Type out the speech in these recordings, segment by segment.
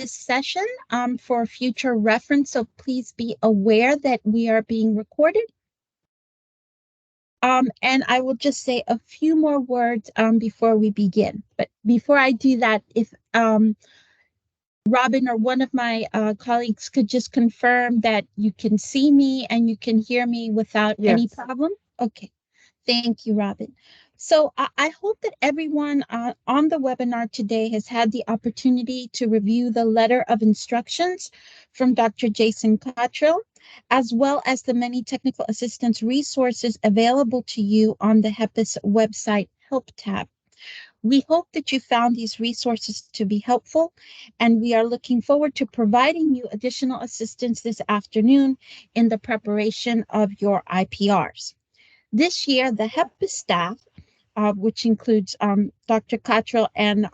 this session for future reference, so please be aware that we are being recorded. And I will just say a few more words before we begin. But before I do that, if Robin or one of my colleagues could just confirm that you can see me and you can hear me without any problem. Okay. Thank you, Robin. So I hope that everyone on the webinar today has had the opportunity to review the letter of instructions from Dr. Jason Cottrell, as well as the many technical assistance resources available to you on the HEPAS website Help tab. We hope that you found these resources to be helpful, and we are looking forward to providing you additional assistance this afternoon in the preparation of your IPRs. This year, the HEPAS staff, which includes Dr. Cottrell and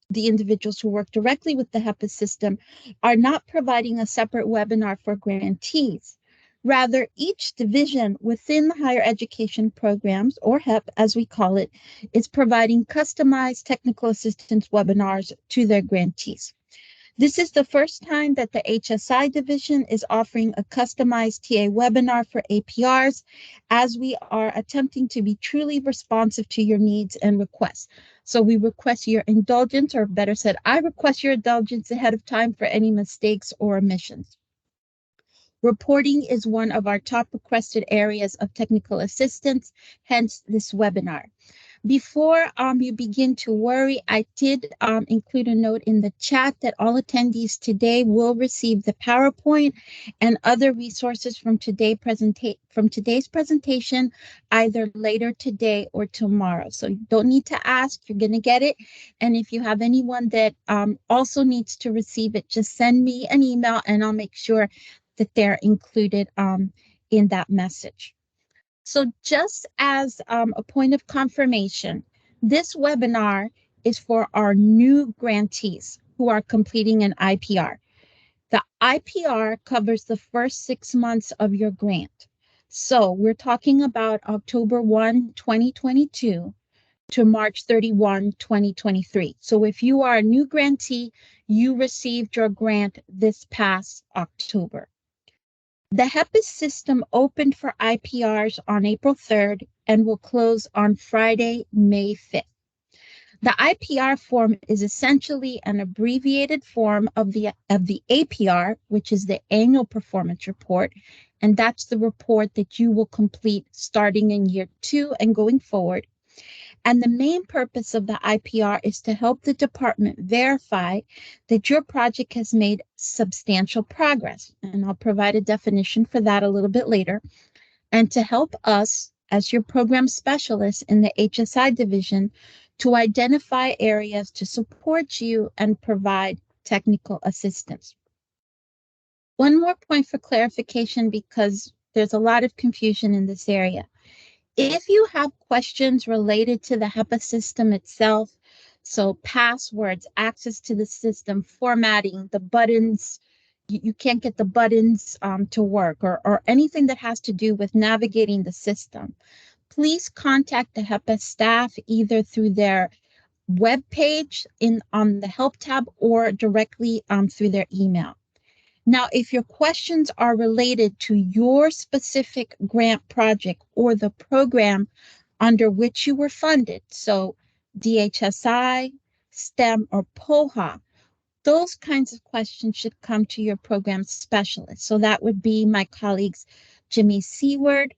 the individuals who work directly with the HEPAS system, are not providing a separate webinar for grantees. Rather, each division within the higher education programs, or HEP as we call it, is providing customized technical assistance webinars to their grantees. This is the first time that the HSI division is offering a customized TA webinar for APRs, as we are attempting to be truly responsive to your needs and requests. So we request your indulgence, or better said, I request your indulgence ahead of time for any mistakes or omissions. Reporting is one of our top requested areas of technical assistance, hence this webinar. Before you begin to worry, I did include a note in the chat that all attendees today will receive the PowerPoint and other resources from today's presentation either later today or tomorrow. So you don't need to ask, you're going to get it. And if you have anyone that also needs to receive it, just send me an email and I'll make sure that they're included in that message. So just as a point of confirmation, this webinar is for our new grantees who are completing an IPR. The IPR covers the first 6 months of your grant. So we're talking about October 1, 2022 to March 31, 2023. So if you are a new grantee, you received your grant this past October. The HEPAS system opened for IPRs on April 3rd and will close on Friday, May 5th. The IPR form is essentially an abbreviated form of the APR, which is the annual performance report, and that's the report that you will complete starting in year 2 and going forward. And the main purpose of the IPR is to help the department verify that your project has made substantial progress. And I'll provide a definition for that a little bit later. And to help us, as your program specialists in the HSI division, to identify areas to support you and provide technical assistance. One more point for clarification, because there's a lot of confusion in this area. If you have questions related to the HEPA system itself, so passwords, access to the system, formatting, the buttons, you can't get the buttons to work, or anything that has to do with navigating the system, please contact the HEPA staff either through their webpage on the Help tab or directly through their email. Now, if your questions are related to your specific grant project or the program under which you were funded, so DHSI, STEM, or POHA, those kinds of questions should come to your program specialist. So that would be my colleagues, Jimmy Seward,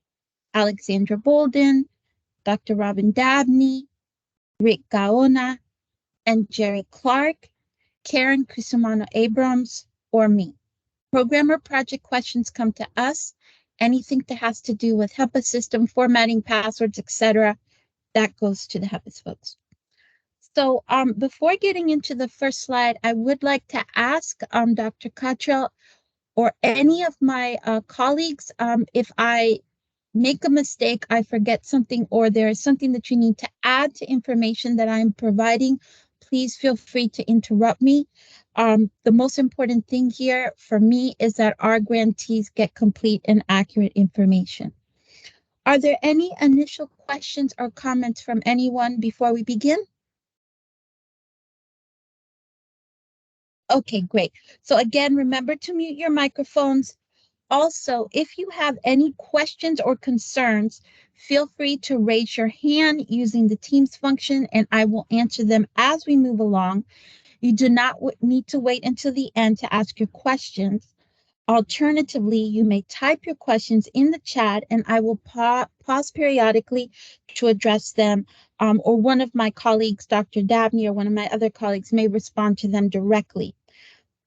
Alexandra Bolden, Dr. Robin Dabney, Rick Gaona, and Jerry Clark, Karen Kusumano-Abrams, or me. Program or project questions come to us. Anything that has to do with HEPA system, formatting, passwords, etc., that goes to the HEPA folks. So before getting into the first slide, I would like to ask Dr. Cottrell or any of my colleagues, if I make a mistake, I forget something, or there is something that you need to add to information that I'm providing, please feel free to interrupt me. The most important thing here for me is that our grantees get complete and accurate information. Are there any initial questions or comments from anyone before we begin? Okay, great. So again, remember to mute your microphones. Also, if you have any questions or concerns, feel free to raise your hand using the Teams function and I will answer them as we move along. You do not need to wait until the end to ask your questions. Alternatively, you may type your questions in the chat and I will pause periodically to address them, or one of my colleagues, Dr. Dabney, or one of my other colleagues may respond to them directly.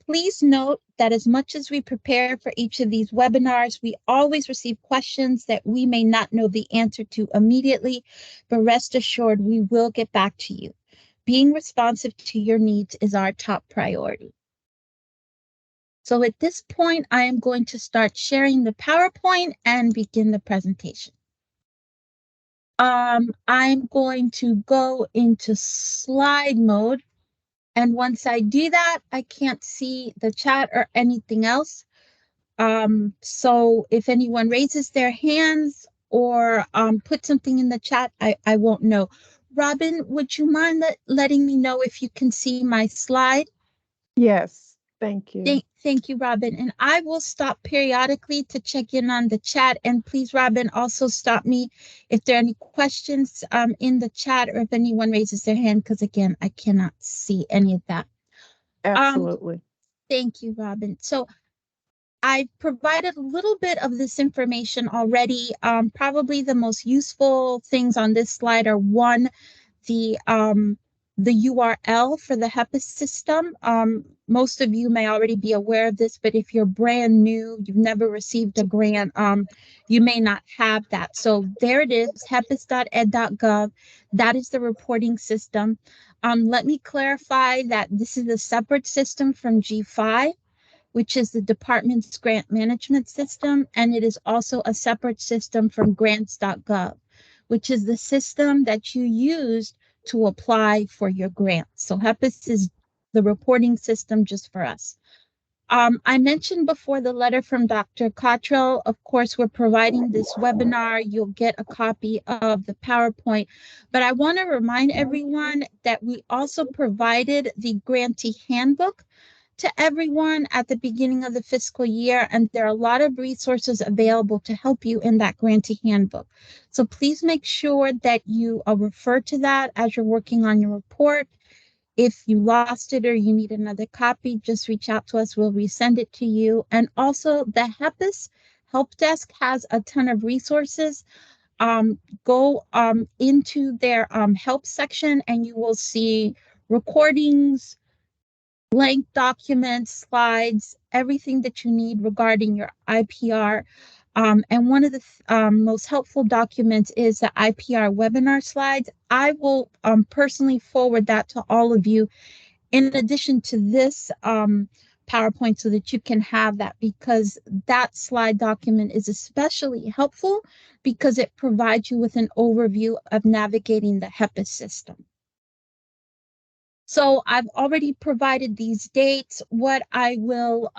Please note that as much as we prepare for each of these webinars, we always receive questions that we may not know the answer to immediately, but rest assured we will get back to you. Being responsive to your needs is our top priority. So at this point, I am going to start sharing the PowerPoint and begin the presentation. I'm going to go into slide mode. And once I do that, I can't see the chat or anything else. So if anyone raises their hands or put something in the chat, I won't know. Robin, would you mind letting me know if you can see my slide? Yes, thank you. Thank you, Robin. And I will stop periodically to check in on the chat. And please, Robin, also stop me if there are any questions in the chat or if anyone raises their hand, because again, I cannot see any of that. Absolutely. Thank you, Robin. So I've provided a little bit of this information already. Probably the most useful things on this slide are one, the URL for the HEPA system. Most of you may already be aware of this, but if you're brand new, you've never received a grant, you may not have that. So there it is, hepis.ed.gov. That is the reporting system. Let me clarify that this is a separate system from G5, which is the department's grant management system, and it is also a separate system from grants.gov, which is the system that you use to apply for your grant. So HEPIS is the reporting system just for us. I mentioned before the letter from Dr. Cottrell. Of course, we're providing this webinar. You'll get a copy of the PowerPoint, but I want to remind everyone that we also provided the grantee handbook to everyone at the beginning of the fiscal year, and there are a lot of resources available to help you in that grantee handbook. So please make sure that you refer to that as you're working on your report. If you lost it or you need another copy, just reach out to us. We'll resend it to you. And also the HEPIS Help Desk has a ton of resources. Go into their help section and you will see recordings, blank documents, slides, everything that you need regarding your IPR. And one of the most helpful documents is the IPR webinar slides. I will personally forward that to all of you in addition to this PowerPoint so that you can have that, because that slide document is especially helpful because it provides you with an overview of navigating the HEPA system. So I've already provided these dates. What I will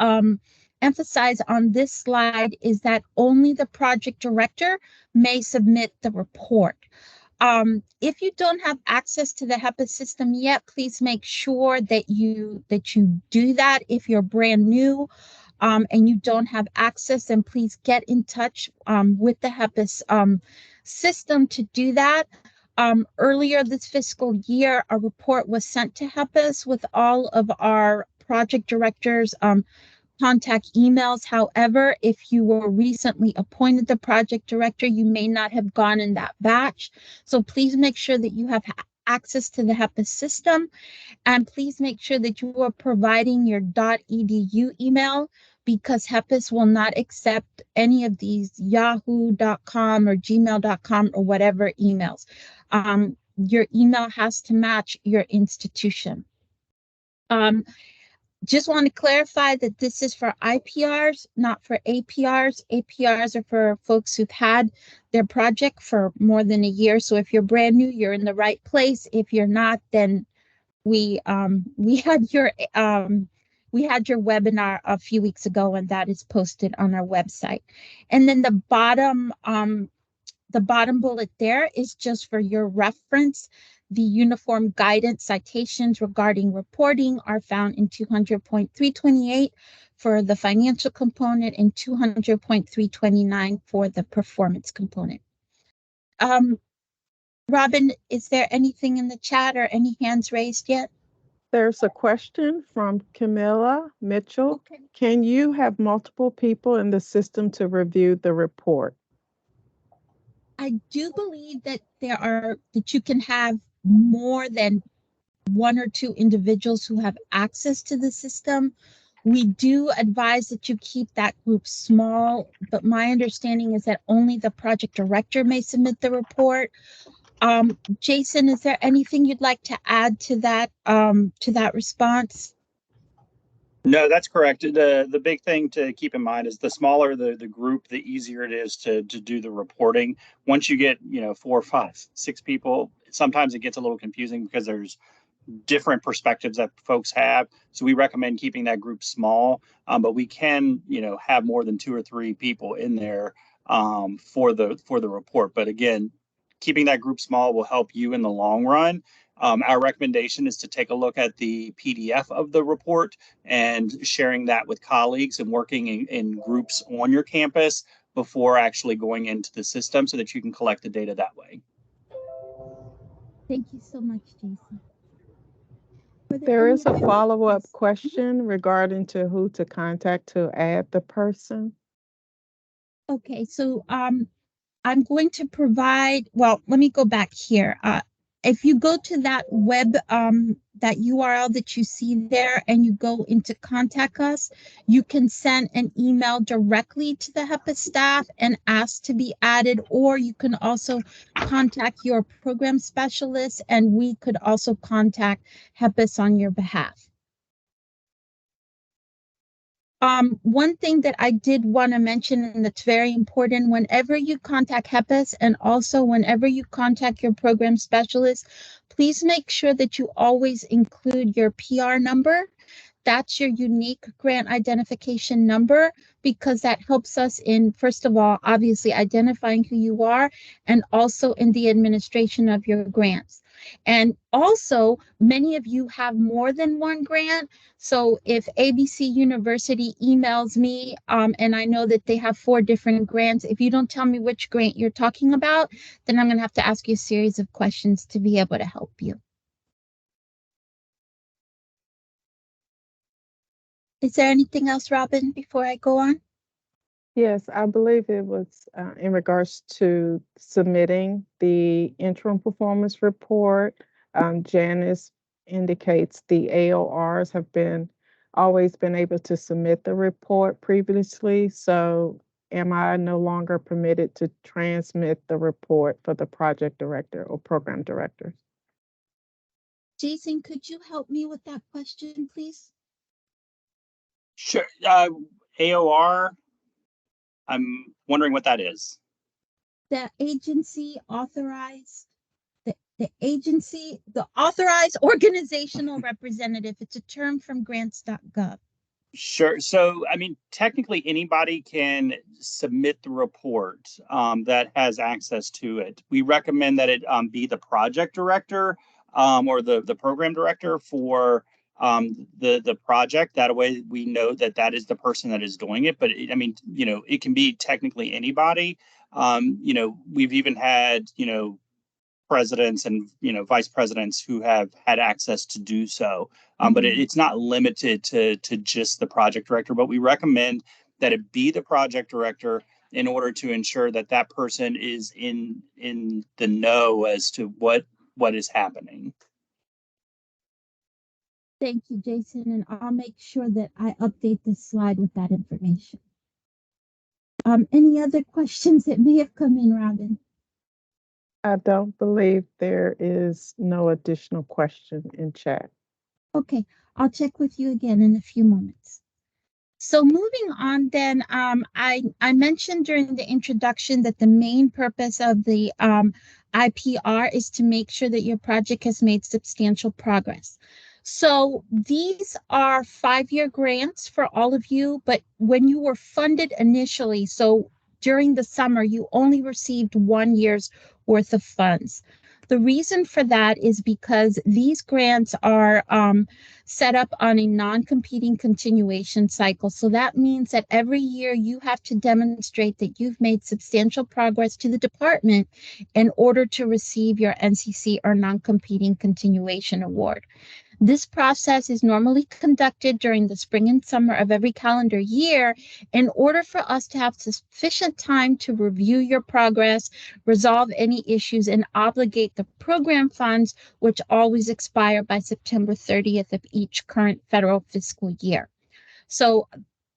emphasize on this slide is that only the project director may submit the report. If you don't have access to the HEPA system yet, please make sure that you do that. If you're brand new and you don't have access, then please get in touch with the HEPA system to do that. Earlier this fiscal year, a report was sent to HEPIS with all of our project directors' contact emails. However, if you were recently appointed the project director, you may not have gone in that batch. So please make sure that you have access to the HEPIS system, and please make sure that you are providing your .edu email, because HEPIS will not accept any of these yahoo.com or gmail.com or whatever emails. Your email has to match your institution. Just want to clarify that this is for IPRs, not for APRs. APRs are for folks who've had their project for more than a year. So if you're brand new, you're in the right place. If you're not, then we had your webinar a few weeks ago, and that is posted on our website. And then the bottom the bottom bullet there is just for your reference. The uniform guidance citations regarding reporting are found in 200.328 for the financial component and 200.329 for the performance component. Robin, is there anything in the chat or any hands raised yet? There's a question from Camilla Mitchell. Okay. Can you have multiple people in the system to review the report? I do believe that that you can have more than one or two individuals who have access to the system. We do advise that you keep that group small, but my understanding is that only the project director may submit the report. Jason, is there anything you'd like to add to that response? No, that's correct. The big thing to keep in mind is the smaller the group, the easier it is to do the reporting. Once you get 4, 5, 6 people, sometimes it gets a little confusing because there's different perspectives that folks have. So we recommend keeping that group small, but we can have more than 2 or 3 people in there for the report. But again, keeping that group small will help you in the long run. Our recommendation is to take a look at the PDF of the report and sharing that with colleagues and working in groups on your campus before actually going into the system so that you can collect the data that way. Thank you so much, Jason. There is a follow-up question regarding to who to contact to add the person. Okay, so I'm going to provide, well, let me go back here. If you go to that web, that URL that you see there and you go into contact us, you can send an email directly to the HEPA staff and ask to be added, or you can also contact your program specialist and we could also contact HEPA's on your behalf. One thing that I did want to mention, and that's very important, whenever you contact HEPA's and also whenever you contact your program specialist, please make sure that you always include your PR number. That's your unique grant identification number, because that helps us in, first of all, obviously identifying who you are and also in the administration of your grants. And also, many of you have more than one grant. So if ABC University emails me and I know that they have 4 different grants, if you don't tell me which grant you're talking about, then I'm going to have to ask you a series of questions to be able to help you. Is there anything else, Robin, before I go on? Yes, I believe it was in regards to submitting the interim performance report. Janice indicates the AORs have always been able to submit the report previously. So am I no longer permitted to transmit the report for the project director or program directors? Jason, could you help me with that question, please? Sure. AOR, I'm wondering what that is. The agency authorized, the authorized organizational representative. It's a term from grants.gov. Sure. So, I mean, technically anybody can submit the report that has access to it. We recommend that it be the project director or the program director for the project. That way we know that that is the person that is doing it. But I mean, it can be technically anybody. We've even had, presidents and vice presidents who have had access to do so, but it's not limited to just the project director. But we recommend that it be the project director in order to ensure that that person is in the know as to what is happening. Thank you, Jason, and I'll make sure that I update this slide with that information. Any other questions that may have come in, Robin? I don't believe there is no additional question in chat. Okay, I'll check with you again in a few moments. So moving on then, I mentioned during the introduction that the main purpose of the IPR is to make sure that your project has made substantial progress. So these are 5-year grants for all of you, but when you were funded initially, so during the summer, you only received 1 year's worth of funds. The reason for that is because these grants are set up on a non-competing continuation cycle. So that means that every year you have to demonstrate that you've made substantial progress to the department in order to receive your NCC or non-competing continuation award. This process is normally conducted during the spring and summer of every calendar year in order for us to have sufficient time to review your progress, resolve any issues, and obligate the program funds, which always expire by September 30th of each current federal fiscal year. So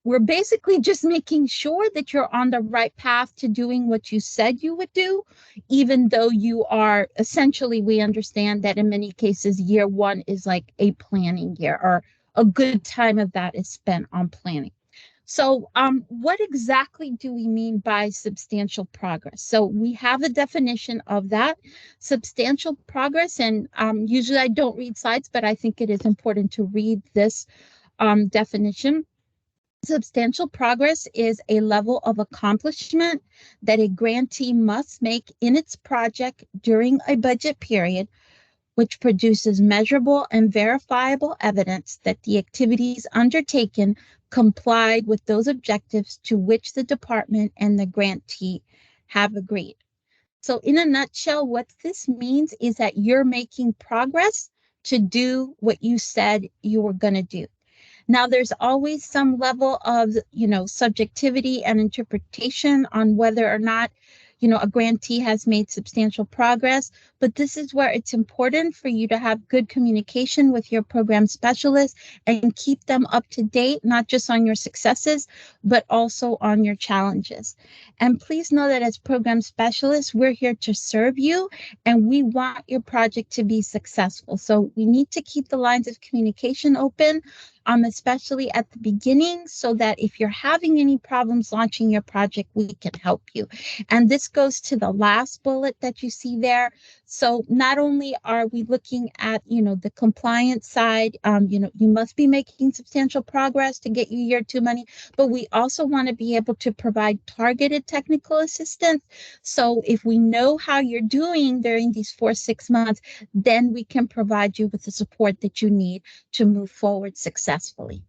we're basically just making sure that you're on the right path to doing what you said you would do, even though you are essentially, we understand that in many cases, year one is like a planning year, or a good time of that is spent on planning. So what exactly do we mean by substantial progress? So we have a definition of that. Substantial progress, and usually I don't read slides, but I think it is important to read this definition. Substantial progress is a level of accomplishment that a grantee must make in its project during a budget period, which produces measurable and verifiable evidence that the activities undertaken complied with those objectives to which the department and the grantee have agreed. So in a nutshell, what this means is that you're making progress to do what you said you were going to do. Now, there's always some level of, subjectivity and interpretation on whether or not, a grantee has made substantial progress, but this is where it's important for you to have good communication with your program specialists and keep them up to date, not just on your successes, but also on your challenges. And please know that as program specialists, we're here to serve you, and we want your project to be successful. So we need to keep the lines of communication open, especially at the beginning, so that if you're having any problems launching your project, we can help you. And this goes to the last bullet that you see there. So not only are we looking at, the compliance side, you must be making substantial progress to get you year two money, but we also want to be able to provide targeted technical assistance. So if we know how you're doing during these 4-6 months, then we can provide you with the support that you need to move forward successfully.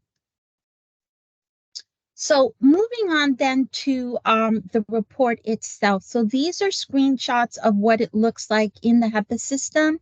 So moving on then to the report itself. So these are screenshots of what it looks like in the HEPA system.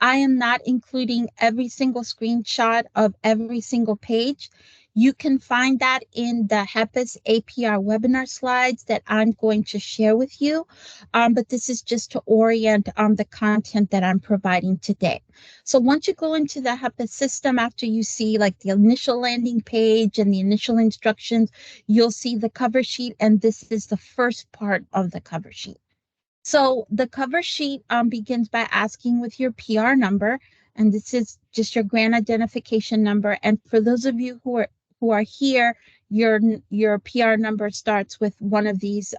I am not including every single screenshot of every single page. You can find that in the HEPA's APR webinar slides that I'm going to share with you. But this is just to orient the content that I'm providing today. So once you go into the HEPA system, after you see like the initial landing page and the initial instructions, you'll see the cover sheet, and this is the first part of the cover sheet. So the cover sheet begins by asking with your PR number, and this is just your grant identification number. And for those of you who are here, your PR number starts with one of these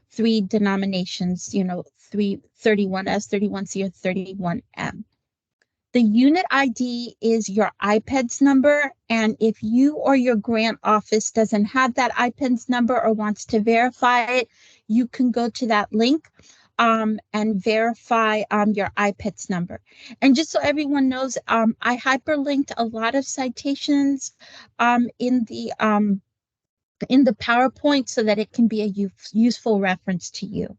three denominations, 31S, 31C, or 31M. The unit ID is your IPEDS number, and if you or your grant office doesn't have that IPEDS number or wants to verify it, you can go to that link and verify your IPEDS number. And just so everyone knows, I hyperlinked a lot of citations in the PowerPoint so that it can be a useful reference to you.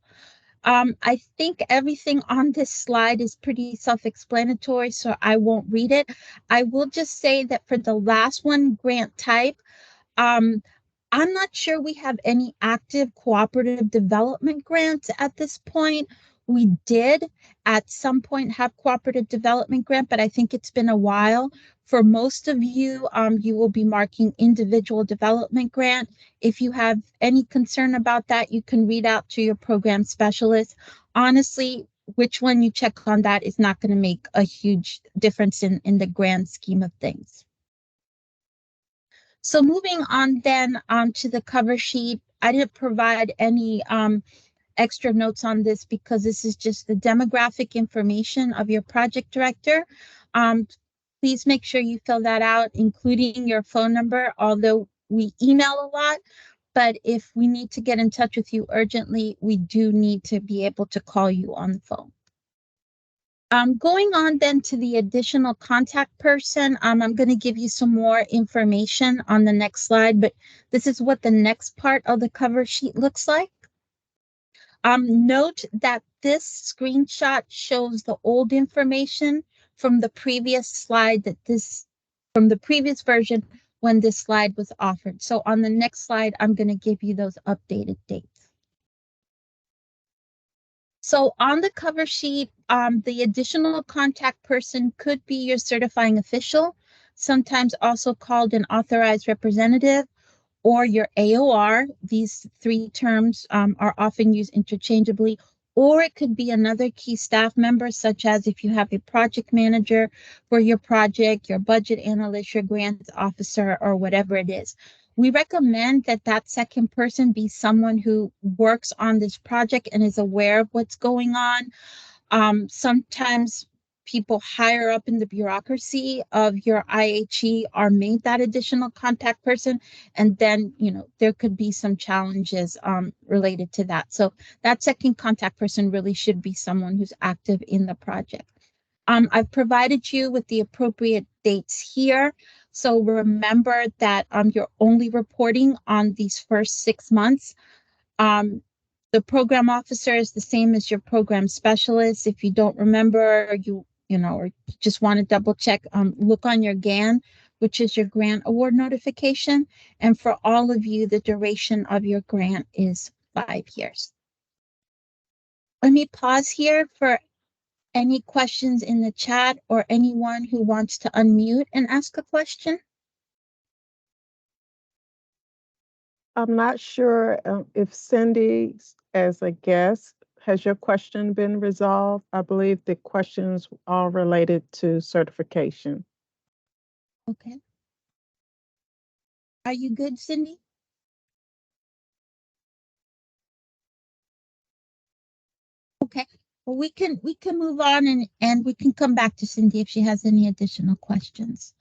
I think everything on this slide is pretty self-explanatory, so I won't read it. I will just say that for the last one, grant type, I'm not sure we have any active cooperative development grants at this point. We did at some point have cooperative development grant, but I think it's been a while. For most of you, you will be marking individual development grant. If you have any concern about that, you can read out to your program specialist. Honestly, which one you check on that is not going to make a huge difference in the grand scheme of things. So moving on then to the cover sheet, I didn't provide any extra notes on this because this is just the demographic information of your project director. Please make sure you fill that out, including your phone number, although we email a lot. But if we need to get in touch with you urgently, we do need to be able to call you on the phone. Going on then to the additional contact person, I'm going to give you some more information on the next slide, but this is what the next part of the cover sheet looks like. Note that this screenshot shows the old information from the previous slide from the previous version when this slide was offered. So on the next slide, I'm going to give you those updated dates. So on the cover sheet, the additional contact person could be your certifying official, sometimes also called an authorized representative, or your AOR. These three terms are often used interchangeably, or it could be another key staff member, such as if you have a project manager for your project, your budget analyst, your grants officer, or whatever it is. We recommend that that second person be someone who works on this project and is aware of what's going on. Sometimes people higher up in the bureaucracy of your IHE are made that additional contact person, and then there could be some challenges related to that. So that second contact person really should be someone who's active in the project. I've provided you with the appropriate dates here. So remember that you're only reporting on these first 6 months. The program officer is the same as your program specialist. If you don't remember, or or just want to double check, look on your GAN, which is your grant award notification. And for all of you, the duration of your grant is 5 years. Let me pause here for any questions in the chat or anyone who wants to unmute and ask a question. I'm not sure if Cindy, as a guest, has your question been resolved? I believe the questions are related to certification. Okay. Are you good, Cindy? Okay. Well, we can move on and we can come back to Cindy if she has any additional questions.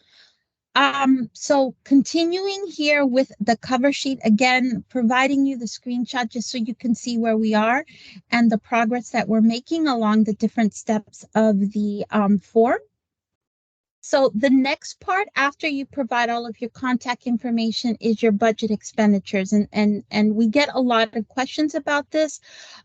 So continuing here with the cover sheet, again, providing you the screenshot just so you can see where we are and the progress that we're making along the different steps of the form. So the next part after you provide all of your contact information is your budget expenditures. And we get a lot of questions about this.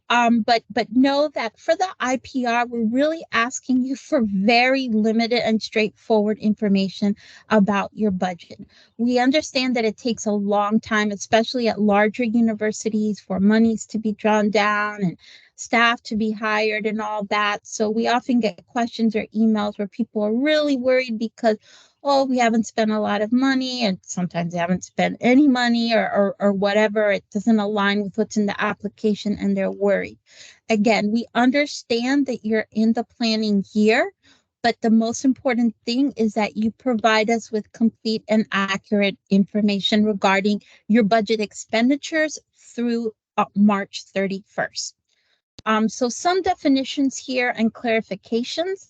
But know that for the IPR, we're really asking you for very limited and straightforward information about your budget. We understand that it takes a long time, especially at larger universities, for monies to be drawn down and staff to be hired and all that. So we often get questions or emails where people are really worried because, oh, we haven't spent a lot of money, and sometimes they haven't spent any money or whatever. It doesn't align with what's in the application and they're worried. Again, we understand that you're in the planning year, but the most important thing is that you provide us with complete and accurate information regarding your budget expenditures through March 31st. So some definitions here and clarifications.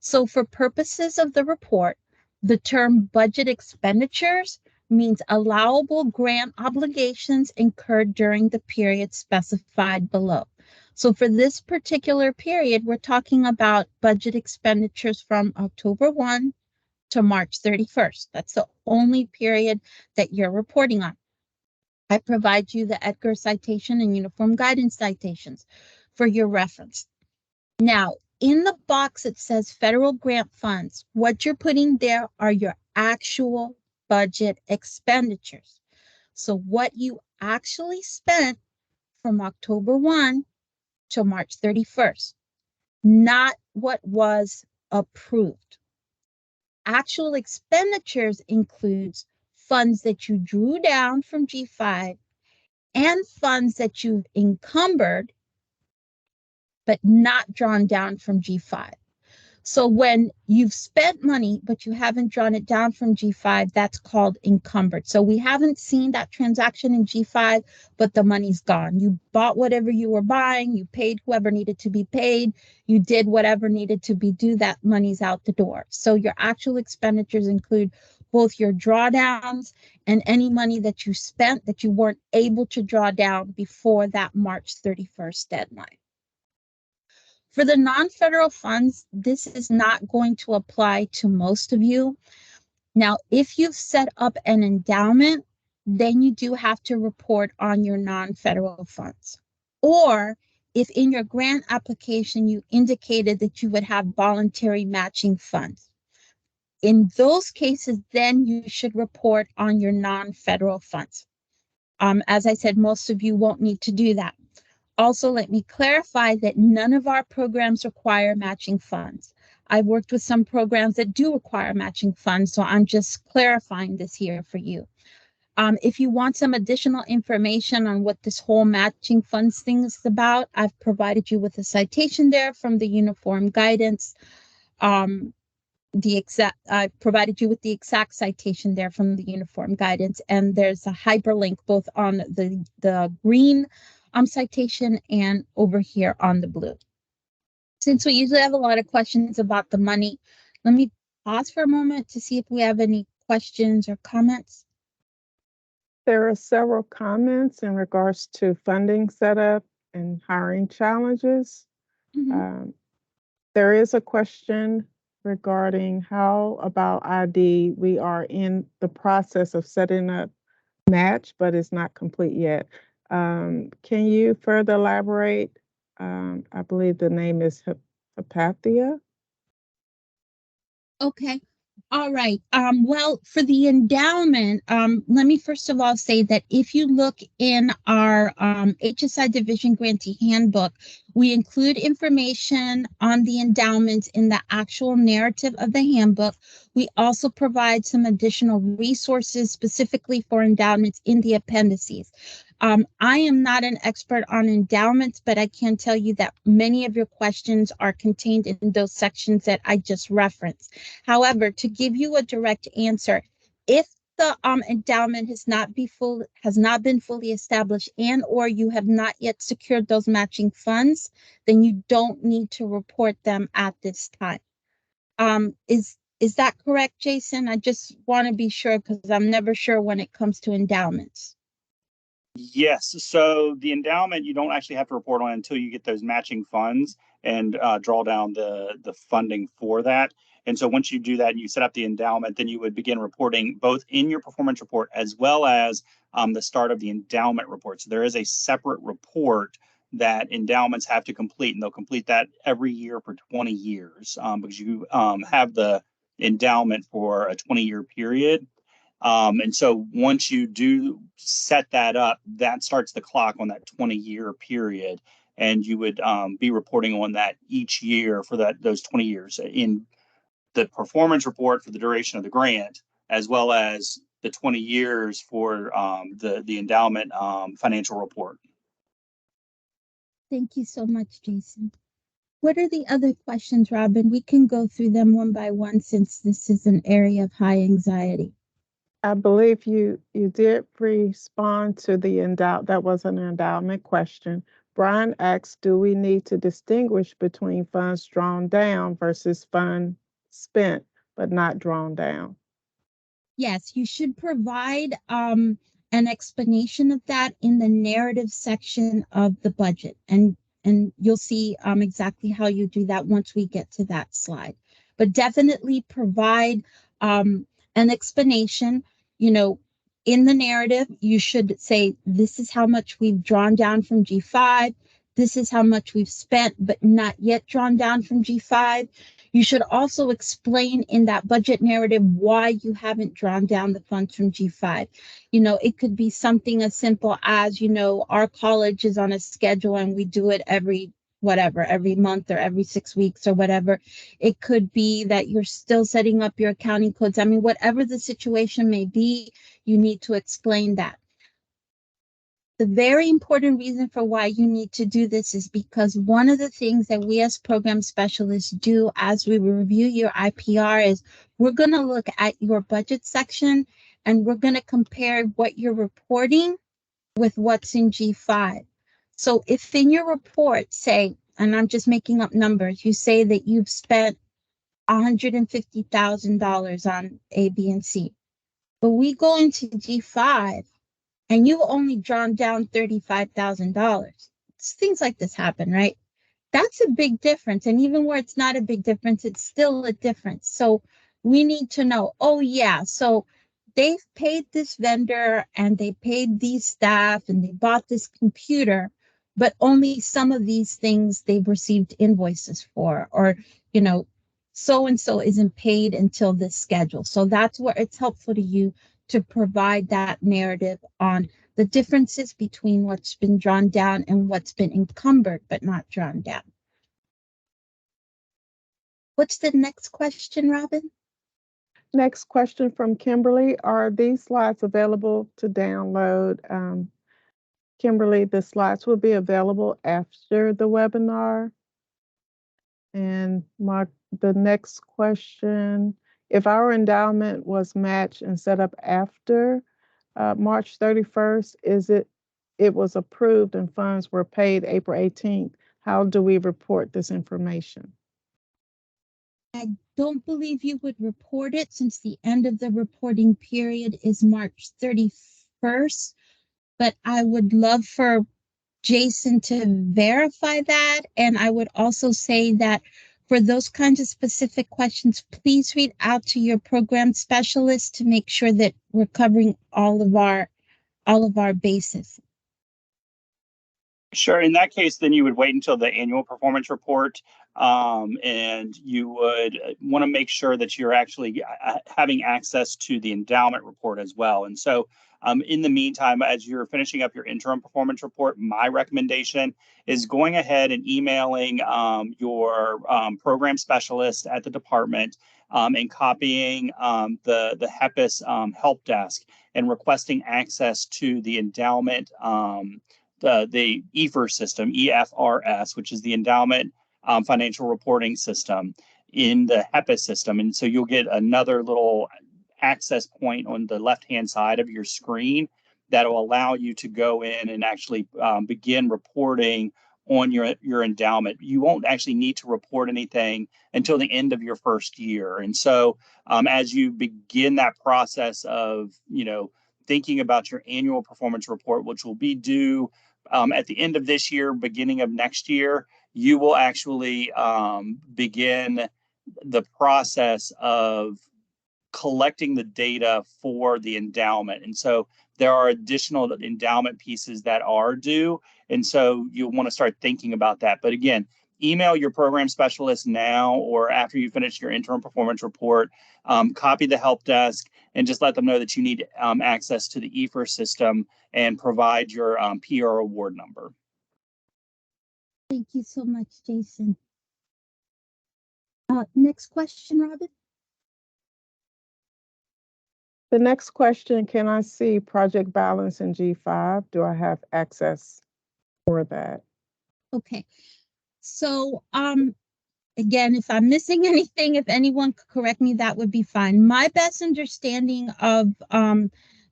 So for purposes of the report, the term budget expenditures means allowable grant obligations incurred during the period specified below. So for this particular period, we're talking about budget expenditures from October 1 to March 31st. That's the only period that you're reporting on. I provide you the Edgar citation and uniform guidance citations for your reference. Now, in the box it says federal grant funds. What you're putting there are your actual budget expenditures. So what you actually spent from October 1 to March 31st, not what was approved. Actual expenditures includes funds that you drew down from G5 and funds that you've encumbered but not drawn down from G5. So when you've spent money, but you haven't drawn it down from G5, that's called encumbered. So we haven't seen that transaction in G5, but the money's gone. You bought whatever you were buying, you paid whoever needed to be paid, you did whatever needed to be done, that money's out the door. So your actual expenditures include both your drawdowns and any money that you spent that you weren't able to draw down before that March 31st deadline. For the non-federal funds, this is not going to apply to most of you. Now, if you've set up an endowment, then you do have to report on your non-federal funds. Or if in your grant application you indicated that you would have voluntary matching funds. In those cases, then you should report on your non-federal funds. As I said, most of you won't need to do that. Also, let me clarify that none of our programs require matching funds. I've worked with some programs that do require matching funds, so I'm just clarifying this here for you. If you want some additional information on what this whole matching funds thing is about, I've provided you with a citation there from the uniform guidance. I provided you with the exact citation there from the uniform guidance, and there's a hyperlink both on the green citation and over here on the blue. Since we usually have a lot of questions about the money, let me pause for a moment to see if we have any questions or comments. There are several comments in regards to funding setup and hiring challenges. There is a question regarding how about ID. We are in the process of setting up match, but it's not complete yet. Can you further elaborate? I believe the name is Hepatia. Okay. All right. Well, for the endowment, let me first of all say that if you look in our HSI Division Grantee Handbook, we include information on the endowments in the actual narrative of the handbook. We also provide some additional resources specifically for endowments in the appendices. I am not an expert on endowments, but I can tell you that many of your questions are contained in those sections that I just referenced. However, to give you a direct answer, if the endowment has not been fully established and or you have not yet secured those matching funds, then you don't need to report them at this time. Is that correct, Jason? I just want to be sure because I'm never sure when it comes to endowments. Yes. So the endowment, you don't actually have to report on until you get those matching funds and draw down the funding for that. And so once you do that and you set up the endowment, then you would begin reporting both in your performance report as well as the start of the endowment report. So there is a separate report that endowments have to complete, and they'll complete that every year for 20 years because you have the endowment for a 20-year period. And so once you do set that up, that starts the clock on that 20-year period. And you would be reporting on that each year for those 20 years in the performance report for the duration of the grant, as well as the 20 years for the endowment financial report. Thank you so much, Jason. What are the other questions, Robin? We can go through them one by one since this is an area of high anxiety. I believe you did respond to the that was an endowment question. Brian asks, do we need to distinguish between funds drawn down versus funds spent but not drawn down? Yes, you should provide an explanation of that in the narrative section of the budget. And you'll see exactly how you do that once we get to that slide. But definitely provide an explanation. You know, in the narrative, you should say, this is how much we've drawn down from G5. This is how much we've spent, but not yet drawn down from G5. You should also explain in that budget narrative why you haven't drawn down the funds from G5. You know, it could be something as simple as, you know, our college is on a schedule and we do it every month or every 6 weeks or whatever. It could be that you're still setting up your accounting codes. I mean, whatever the situation may be, you need to explain that. The very important reason for why you need to do this is because one of the things that we as program specialists do as we review your IPR is we're going to look at your budget section and we're going to compare what you're reporting with what's in G5. So if in your report, say, and I'm just making up numbers, you say that you've spent $150,000 on A, B, and C. but we go into G5 and you've only drawn down $35,000. Things like this happen, right? That's a big difference. And even where it's not a big difference, it's still a difference. So we need to know, oh, yeah, so they've paid this vendor and they paid these staff and they bought this computer, but only some of these things they've received invoices for, or, you know, so and so isn't paid until this schedule. So that's where it's helpful to you to provide that narrative on the differences between what's been drawn down and what's been encumbered but not drawn down. What's the next question, Robin? Next question from Kimberly. Are these slides available to download? Kimberly, the slides will be available after the webinar. And Mark, the next question, if our endowment was matched and set up after March 31st, it was approved and funds were paid April 18th, how do we report this information? I don't believe you would report it since the end of the reporting period is March 31st, but I would love for Jason to verify that. And I would also say that for those kinds of specific questions, please reach out to your program specialist to make sure that we're covering all of our bases. Sure. In that case, then you would wait until the annual performance report, and you would want to make sure that you're actually having access to the endowment report as well. And so, in the meantime, as you're finishing up your interim performance report, my recommendation is going ahead and emailing your program specialist at the department and copying the HEPIS help desk and requesting access to the endowment. The EFR system, EFRS, which is the endowment financial reporting system in the HEPA system. And so you'll get another little access point on the left-hand side of your screen that will allow you to go in and actually begin reporting on your endowment. You won't actually need to report anything until the end of your first year. And so as you begin that process of, thinking about your annual performance report, which will be due at the end of this year, beginning of next year, you will actually begin the process of collecting the data for the endowment. And so there are additional endowment pieces that are due. And so you'll want to start thinking about that. But again, email your program specialist now or after you finish your interim performance report, copy the help desk, and just let them know that you need access to the EFR system and provide your PR award number. Thank you so much, Jason. Next question, Robin. The next question, can I see project balance in G5? Do I have access for that? Okay. So, again, if I'm missing anything, if anyone could correct me, that would be fine. My best understanding of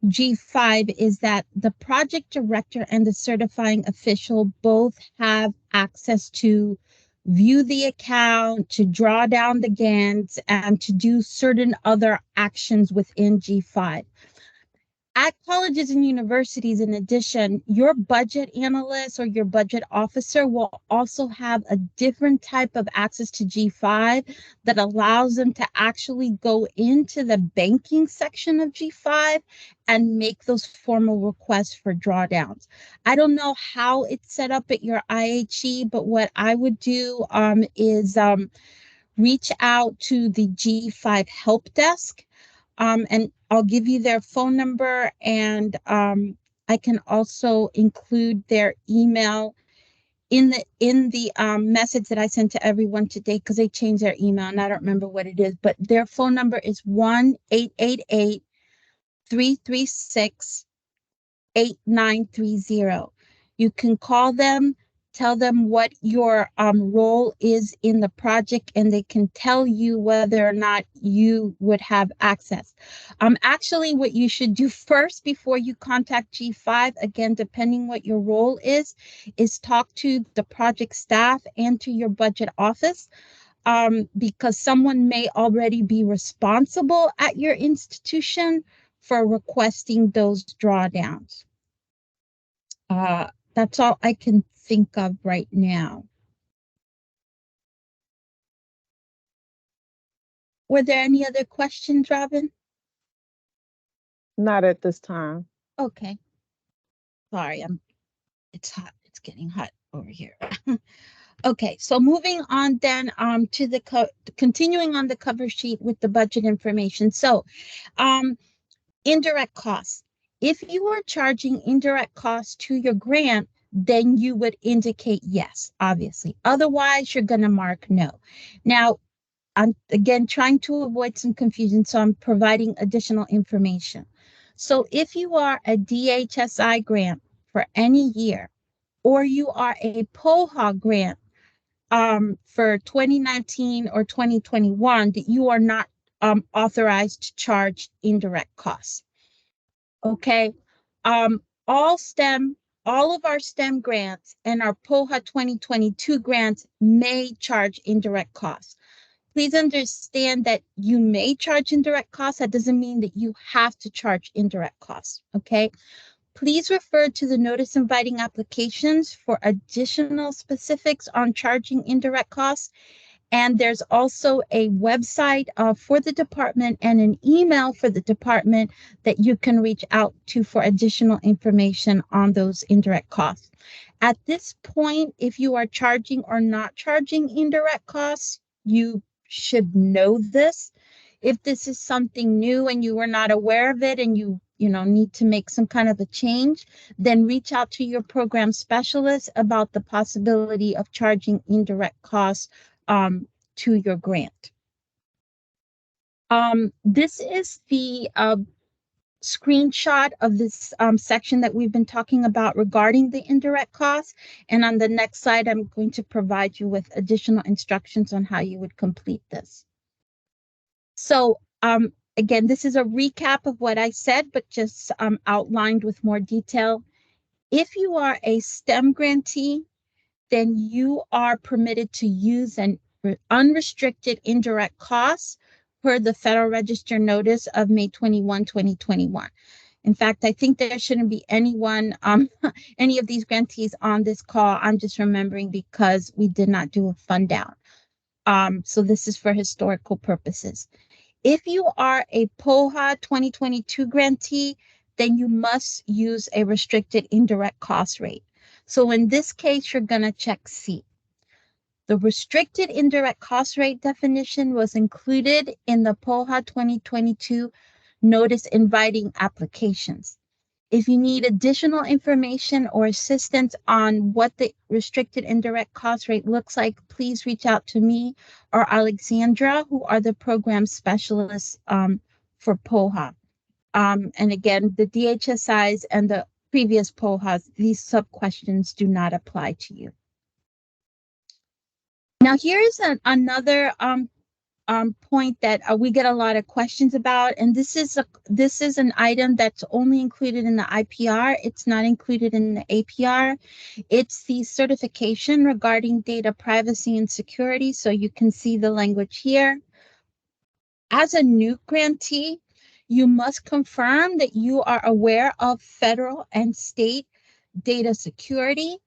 G5 is that the project director and the certifying official both have access to view the account, to draw down the GANs, and to do certain other actions within G5. At colleges and universities, in addition, your budget analyst or your budget officer will also have a different type of access to G5 that allows them to actually go into the banking section of G5 and make those formal requests for drawdowns. I don't know how it's set up at your IHE, but what I would do is reach out to the G5 help desk. And I'll give you their phone number, and I can also include their email in the message that I sent to everyone today, because they changed their email and I don't remember what it is, but their phone number is 1-888-336-8930. You can call them, tell them what your role is in the project, and they can tell you whether or not you would have access. Actually, what you should do first before you contact G5, again, depending what your role is talk to the project staff and to your budget office, because someone may already be responsible at your institution for requesting those drawdowns. That's all I can think of right now. Were there any other questions, Robin? Not at this time. Okay. Sorry, it's hot. It's getting hot over here. Okay, so moving on then to continuing on the cover sheet with the budget information. So indirect costs. If you are charging indirect costs to your grant, then you would indicate yes, obviously. Otherwise, you're going to mark no. Now, I'm again trying to avoid some confusion, so I'm providing additional information. So if you are a DHSI grant for any year, or you are a POHA grant for 2019 or 2021, that you are not authorized to charge indirect costs. Okay. Um, all of our STEM grants and our POHA 2022 grants may charge indirect costs. Please understand that you may charge indirect costs. That doesn't mean that you have to charge indirect costs. Okay. Please refer to the notice inviting applications for additional specifics on charging indirect costs. And there's also a website for the department and an email for the department that you can reach out to for additional information on those indirect costs. At this point, if you are charging or not charging indirect costs, you should know this. If this is something new and you were not aware of it and you need to make some kind of a change, then reach out to your program specialist about the possibility of charging indirect costs to your grant. This is the screenshot of this section that we've been talking about regarding the indirect costs. And on the next slide, I'm going to provide you with additional instructions on how you would complete this. So again, this is a recap of what I said, but just outlined with more detail. If you are a STEM grantee, then you are permitted to use an unrestricted indirect costs per the Federal Register notice of May 21, 2021. In fact, I think there shouldn't be anyone, any of these grantees on this call. I'm just remembering because we did not do a fund down. So this is for historical purposes. If you are a POHA 2022 grantee, then you must use a restricted indirect cost rate. So in this case, you're going to check C. The restricted indirect cost rate definition was included in the POHA 2022 notice inviting applications. If you need additional information or assistance on what the restricted indirect cost rate looks like, please reach out to me or Alexandra, who are the program specialists for POHA. And again, the DHSIs and the previous POHAs, these sub-questions do not apply to you. Now, here's another point that we get a lot of questions about, and this is an item that's only included in the IPR. It's not included in the APR. It's the certification regarding data privacy and security. So you can see the language here. As a new grantee, you must confirm that you are aware of federal and state data security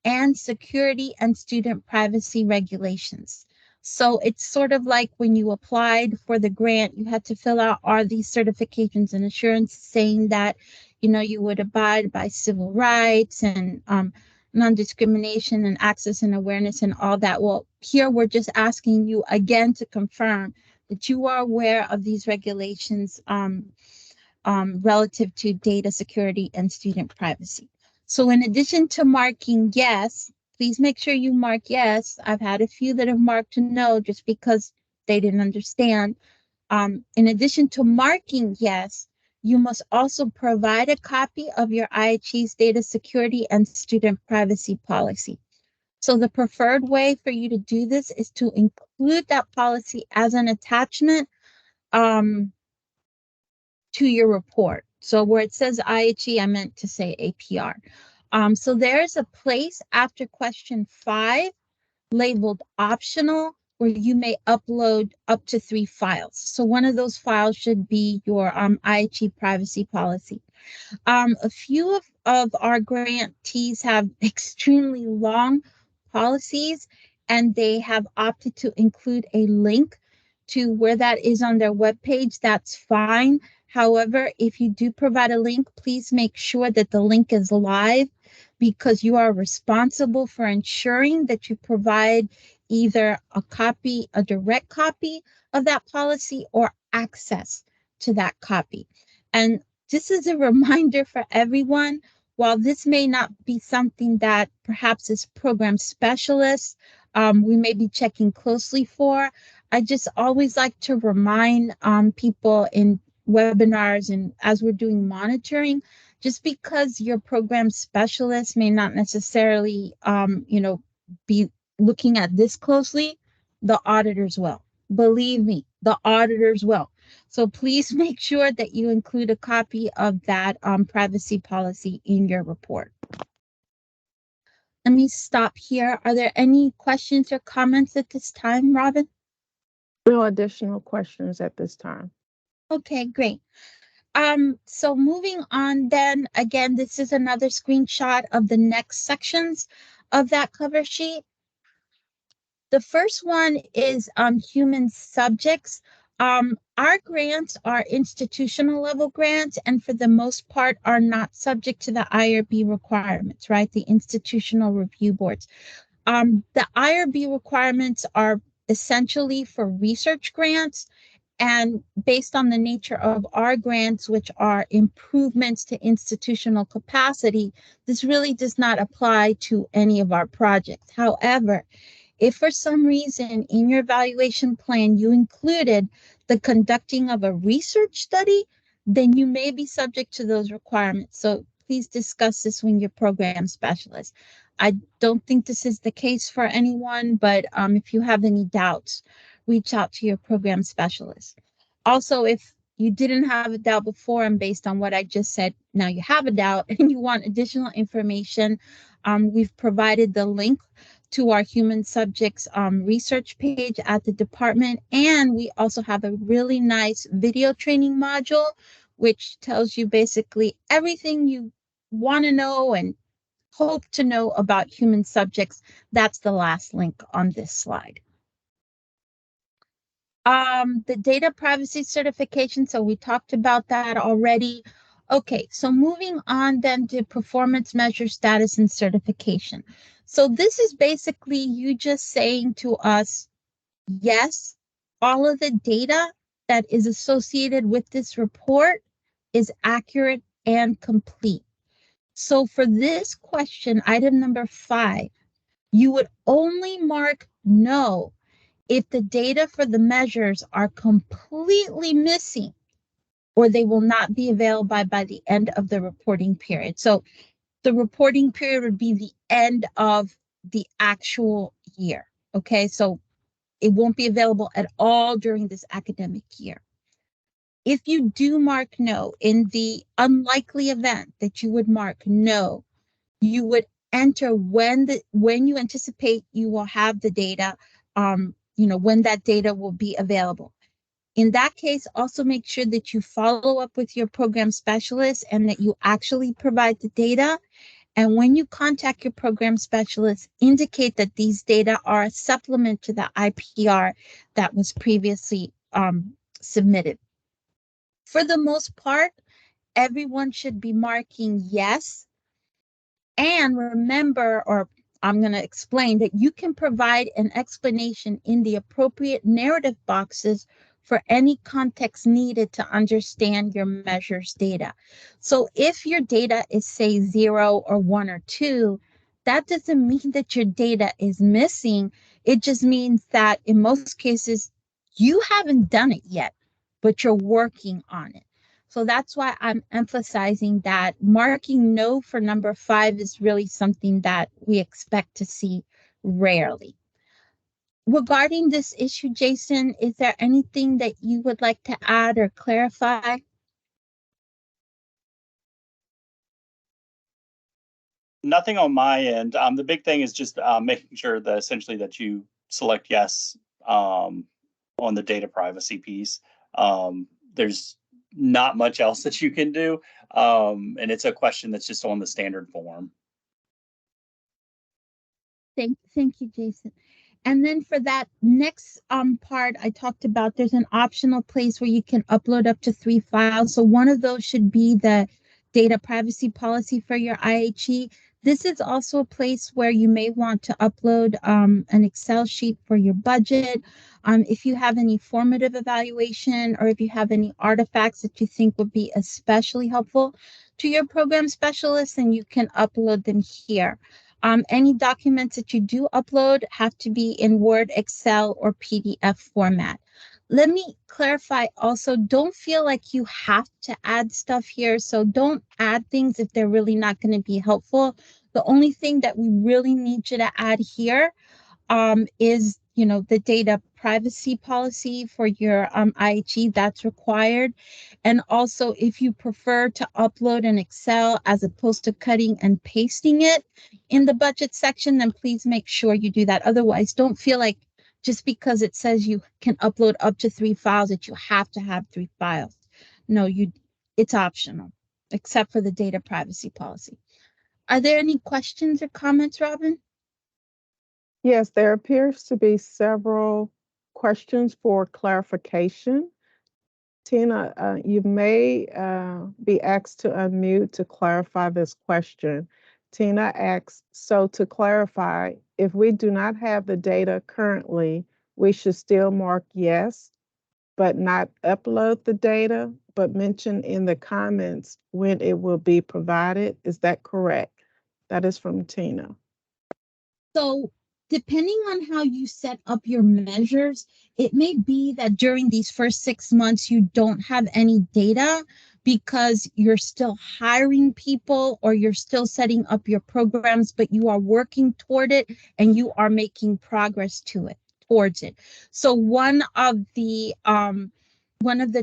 and security and student privacy regulations. So it's sort of like when you applied for the grant, you had to fill out are these certifications and assurances saying that, you would abide by civil rights and non-discrimination and access and awareness and all that. Well, here we're just asking you again to confirm that you are aware of these regulations relative to data security and student privacy. So in addition to marking yes, please make sure you mark yes. I've had a few that have marked no just because they didn't understand. In addition to marking yes, you must also provide a copy of your IHE's data security and student privacy policy. So the preferred way for you to do this is to include that policy as an attachment to your report. So where it says IHE, I meant to say APR. So there's a place after question 5 labeled optional where you may upload up to 3 files. So one of those files should be your IHE privacy policy. A few of our grantees have extremely long policies, and they have opted to include a link to where that is on their webpage. That's fine. However, if you do provide a link, please make sure that the link is live, because you are responsible for ensuring that you provide either a direct copy of that policy, or access to that copy. And this is a reminder for everyone. While this may not be something that perhaps as program specialists we may be checking closely for, I just always like to remind people in webinars and as we're doing monitoring, just because your program specialist may not necessarily, be looking at this closely, the auditors will. Believe me, the auditors will. So please make sure that you include a copy of that privacy policy in your report. Let me stop here. Are there any questions or comments at this time, Robin? No additional questions at this time. Okay, great. So moving on then, again, this is another screenshot of the next sections of that cover sheet. The first one is human subjects. Our grants are institutional level grants, and for the most part are not subject to the IRB requirements, right? The institutional review boards. The IRB requirements are essentially for research grants, and based on the nature of our grants, which are improvements to institutional capacity, this really does not apply to any of our projects. However, if for some reason in your evaluation plan you included the conducting of a research study, then you may be subject to those requirements. So please discuss this with your program specialist. I don't think this is the case for anyone, but if you have any doubts, reach out to your program specialist. Also, if you didn't have a doubt before, and based on what I just said, now you have a doubt and you want additional information, we've provided the link to our human subjects research page at the department. And we also have a really nice video training module, which tells you basically everything you want to know and hope to know about human subjects. That's the last link on this slide. The data privacy certification, so we talked about that already. Okay, so moving on then to performance measure status and certification. So this is basically you just saying to us, yes, all of the data that is associated with this report is accurate and complete. So for this question, item number 5, you would only mark no if the data for the measures are completely missing, or they will not be available by the end of the reporting period. So the reporting period would be the end of the actual year. Okay, so it won't be available at all during this academic year. If you do mark no, in the unlikely event that you would mark no, you would enter when you anticipate you will have the data, when that data will be available. In that case, also make sure that you follow up with your program specialist and that you actually provide the data. And when you contact your program specialist, indicate that these data are a supplement to the IPR that was previously submitted. For the most part, everyone should be marking yes. And remember, or I'm going to explain, that you can provide an explanation in the appropriate narrative boxes for any context needed to understand your measures data. So if your data is, say, 0 or 1 or 2, that doesn't mean that your data is missing. It just means that in most cases, you haven't done it yet, but you're working on it. So that's why I'm emphasizing that marking no for number 5 is really something that we expect to see rarely. Regarding this issue, Jason, is there anything that you would like to add or clarify? Nothing on my end. The big thing is just making sure that essentially that you select yes on the data privacy piece. There's not much else that you can do. And it's a question that's just on the standard form. Thank you, Jason. And then for that next part I talked about, there's an optional place where you can upload up to 3 files. So one of those should be the data privacy policy for your IHE. This is also a place where you may want to upload an Excel sheet for your budget. If you have any formative evaluation or if you have any artifacts that you think would be especially helpful to your program specialist, then you can upload them here. Any documents that you do upload have to be in Word, Excel, or PDF format. Let me clarify also, don't feel like you have to add stuff here. So don't add things if they're really not going to be helpful. The only thing that we really need you to add here is, the data privacy policy for your IHE, that's required. And also, if you prefer to upload an Excel as opposed to cutting and pasting it in the budget section, then please make sure you do that. Otherwise, don't feel like just because it says you can upload up to 3 files that you have to have 3 files. No, it's optional, except for the data privacy policy. Are there any questions or comments, Robin? Yes, there appears to be several questions for clarification. Tina, you may be asked to unmute to clarify this question. Tina asks, so to clarify, if we do not have the data currently, we should still mark yes, but not upload the data, but mention in the comments when it will be provided. Is that correct? That is from Tina. So depending on how you set up your measures, it may be that during these first 6 months, you don't have any data because you're still hiring people or you're still setting up your programs, but you are working toward it and you are making progress towards it. So one of the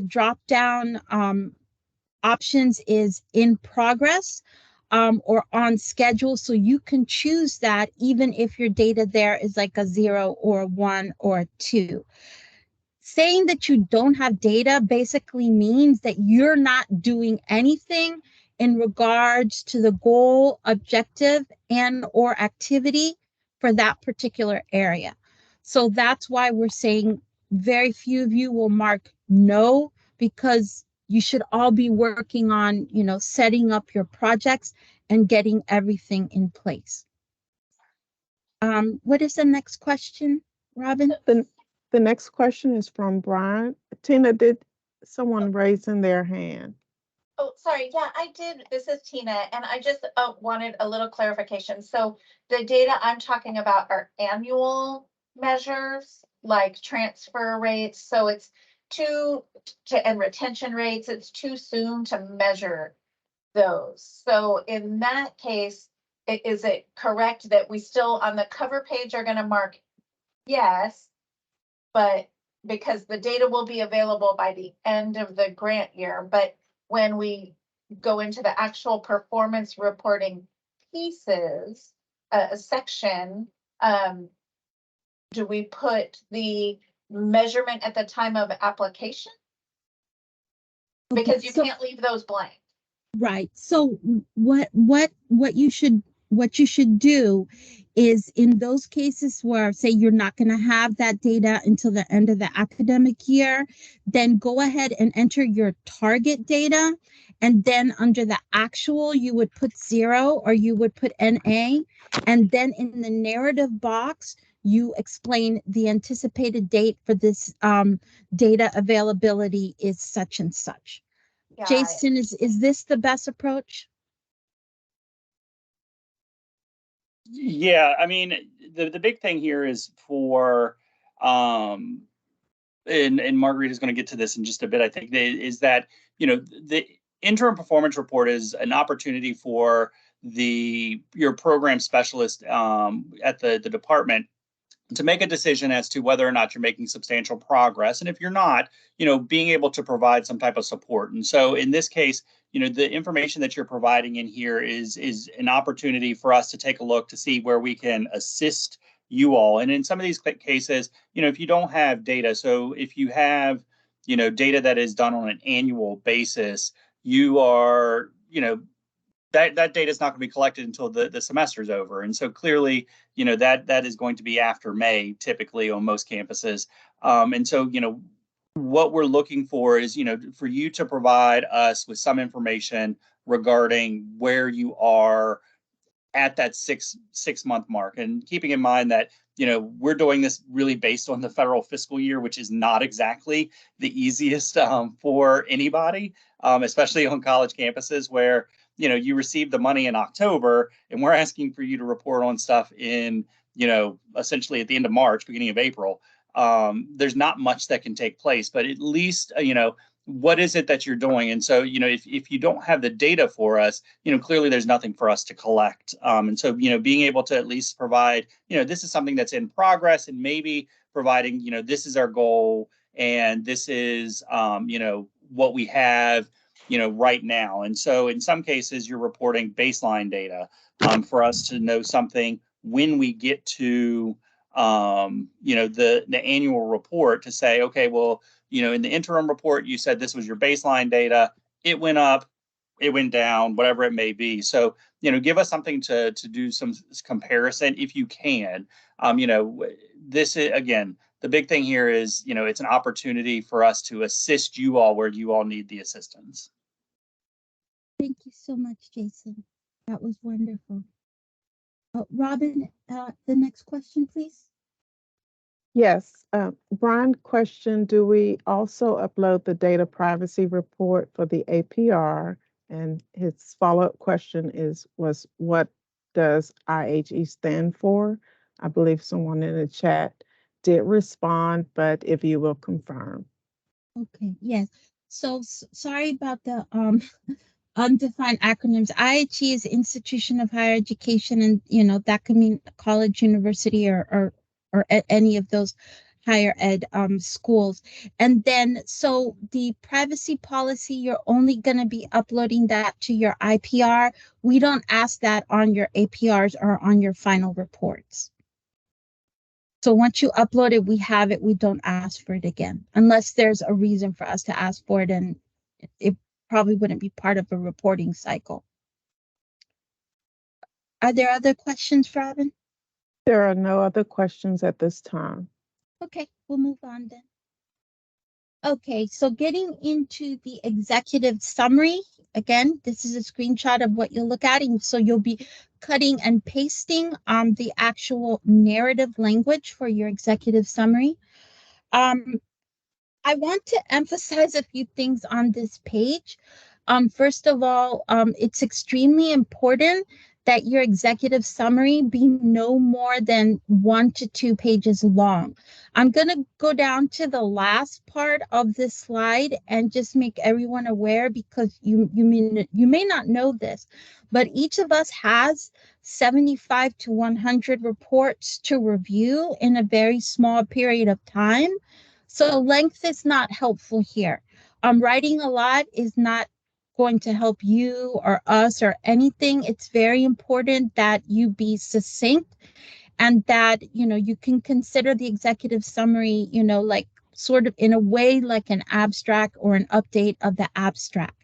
drop down options is in progress or on schedule. So you can choose that even if your data there is like a 0 or a 1 or a 2. Saying that you don't have data basically means that you're not doing anything in regards to the goal, objective, and or activity for that particular area. So that's why we're saying very few of you will mark no, because you should all be working on, setting up your projects and getting everything in place. What is the next question, Robin? The next question is from Brian. Tina, did someone raise in their hand? Oh, sorry. Yeah, I did. This is Tina, and I just wanted a little clarification. So the data I'm talking about are annual measures, like transfer rates. So it's and retention rates. It's too soon to measure those. So in that case, is it correct that we still on the cover page are going to mark yes, but because the data will be available by the end of the grant year, but when we go into the actual performance reporting pieces, a section, do we put the measurement at the time of application? Because you can't leave those blank. Right. So what you should do is in those cases where, say, you're not going to have that data until the end of the academic year, then go ahead and enter your target data. And then under the actual, you would put 0 or you would put NA. And then in the narrative box, you explain the anticipated date for this data availability is such and such. Jason, is this the best approach? Yeah, I mean, the big thing here is for, and Marguerite is going to get to this in just a bit, I think, is that, the interim performance report is an opportunity for your program specialist at the department to make a decision as to whether or not you're making substantial progress. And if you're not, being able to provide some type of support. And so in this case, the information that you're providing in here is an opportunity for us to take a look to see where we can assist you all. And in some of these cases, if you don't have data, so if you have, data that is done on an annual basis, you are, that data is not going to be collected until the semester is over. And so clearly, that is going to be after May, typically on most campuses. And so, what we're looking for is, for you to provide us with some information regarding where you are at that six month mark, and keeping in mind that we're doing this really based on the federal fiscal year, which is not exactly the easiest for anybody, especially on college campuses where you receive the money in October and we're asking for you to report on stuff in essentially at the end of March, beginning of April. There's not much that can take place, but at least what is it that you're doing? And so, if you don't have the data for us, clearly there's nothing for us to collect. And so, being able to at least provide, this is something that's in progress, and maybe providing, this is our goal and this is, what we have, right now. And so in some cases, you're reporting baseline data for us to know something when we get to, the annual report to say, okay, well, in the interim report, you said this was your baseline data. It went up, it went down, whatever it may be. So, give us something to do some comparison if you can. This is, again, the big thing here is, it's an opportunity for us to assist you all where you all need the assistance. Thank you so much, Jason. That was wonderful. Robin, the next question, please. Yes. Brian question, do we also upload the data privacy report for the APR? And his follow-up question was what does IHE stand for? I believe someone in the chat did respond, but if you will confirm. Okay, yes. So sorry about the undefined acronyms. IHE is Institution of Higher Education, and that could mean college, university, or any of those higher ed schools. And then so the privacy policy, you're only going to be uploading that to your IPR. We don't ask that on your APRs or on your final reports. So once you upload it, we have it. We don't ask for it again, unless there's a reason for us to ask for it, and it probably wouldn't be part of a reporting cycle. Are there other questions, Robin? There are no other questions at this time. Okay, we'll move on then. Okay, so getting into the executive summary, again, this is a screenshot of what you'll look at. And so you'll be cutting and pasting the actual narrative language for your executive summary. I want to emphasize a few things on this page. First of all, it's extremely important that your executive summary be no more than 1 to 2 pages long. I'm going to go down to the last part of this slide and just make everyone aware, because you may not know this, but each of us has 75 to 100 reports to review in a very small period of time. So length is not helpful here. Writing a lot is not going to help you or us or anything. It's very important that you be succinct, and that, you can consider the executive summary, like sort of in a way like an abstract or an update of the abstract.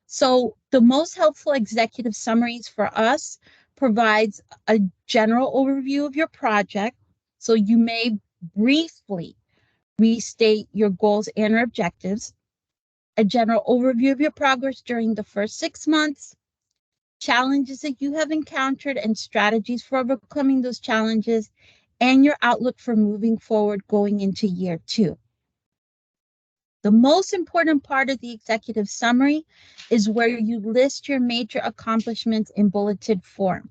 So the most helpful executive summaries for us provides a general overview of your project. So you may briefly restate your goals and objectives, a general overview of your progress during the first 6 months, challenges that you have encountered and strategies for overcoming those challenges, and your outlook for moving forward going into year 2. The most important part of the executive summary is where you list your major accomplishments in bulleted form.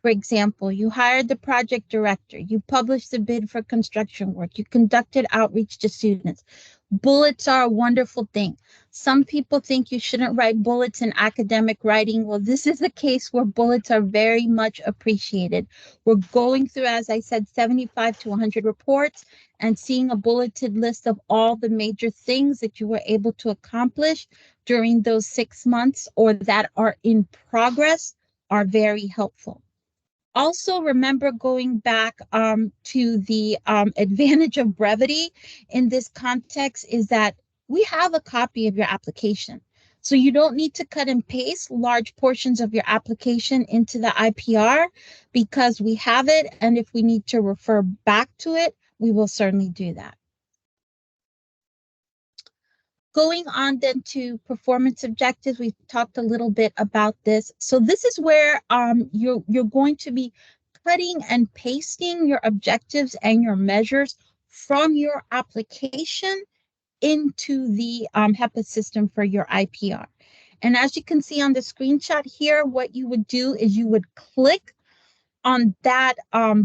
For example, you hired the project director, you published the bid for construction work, you conducted outreach to students. Bullets are a wonderful thing. Some people think you shouldn't write bullets in academic writing. Well, this is a case where bullets are very much appreciated. We're going through, as I said, 75 to 100 reports, and seeing a bulleted list of all the major things that you were able to accomplish during those 6 months or that are in progress are very helpful. Also, remember going back to the advantage of brevity in this context is that we have a copy of your application. So you don't need to cut and paste large portions of your application into the IPR because we have it. And if we need to refer back to it, we will certainly do that. Going on then to performance objectives, we've talked a little bit about this. So this is where you're going to be cutting and pasting your objectives and your measures from your application into the HEPA system for your IPR. And as you can see on the screenshot here, what you would do is you would click on that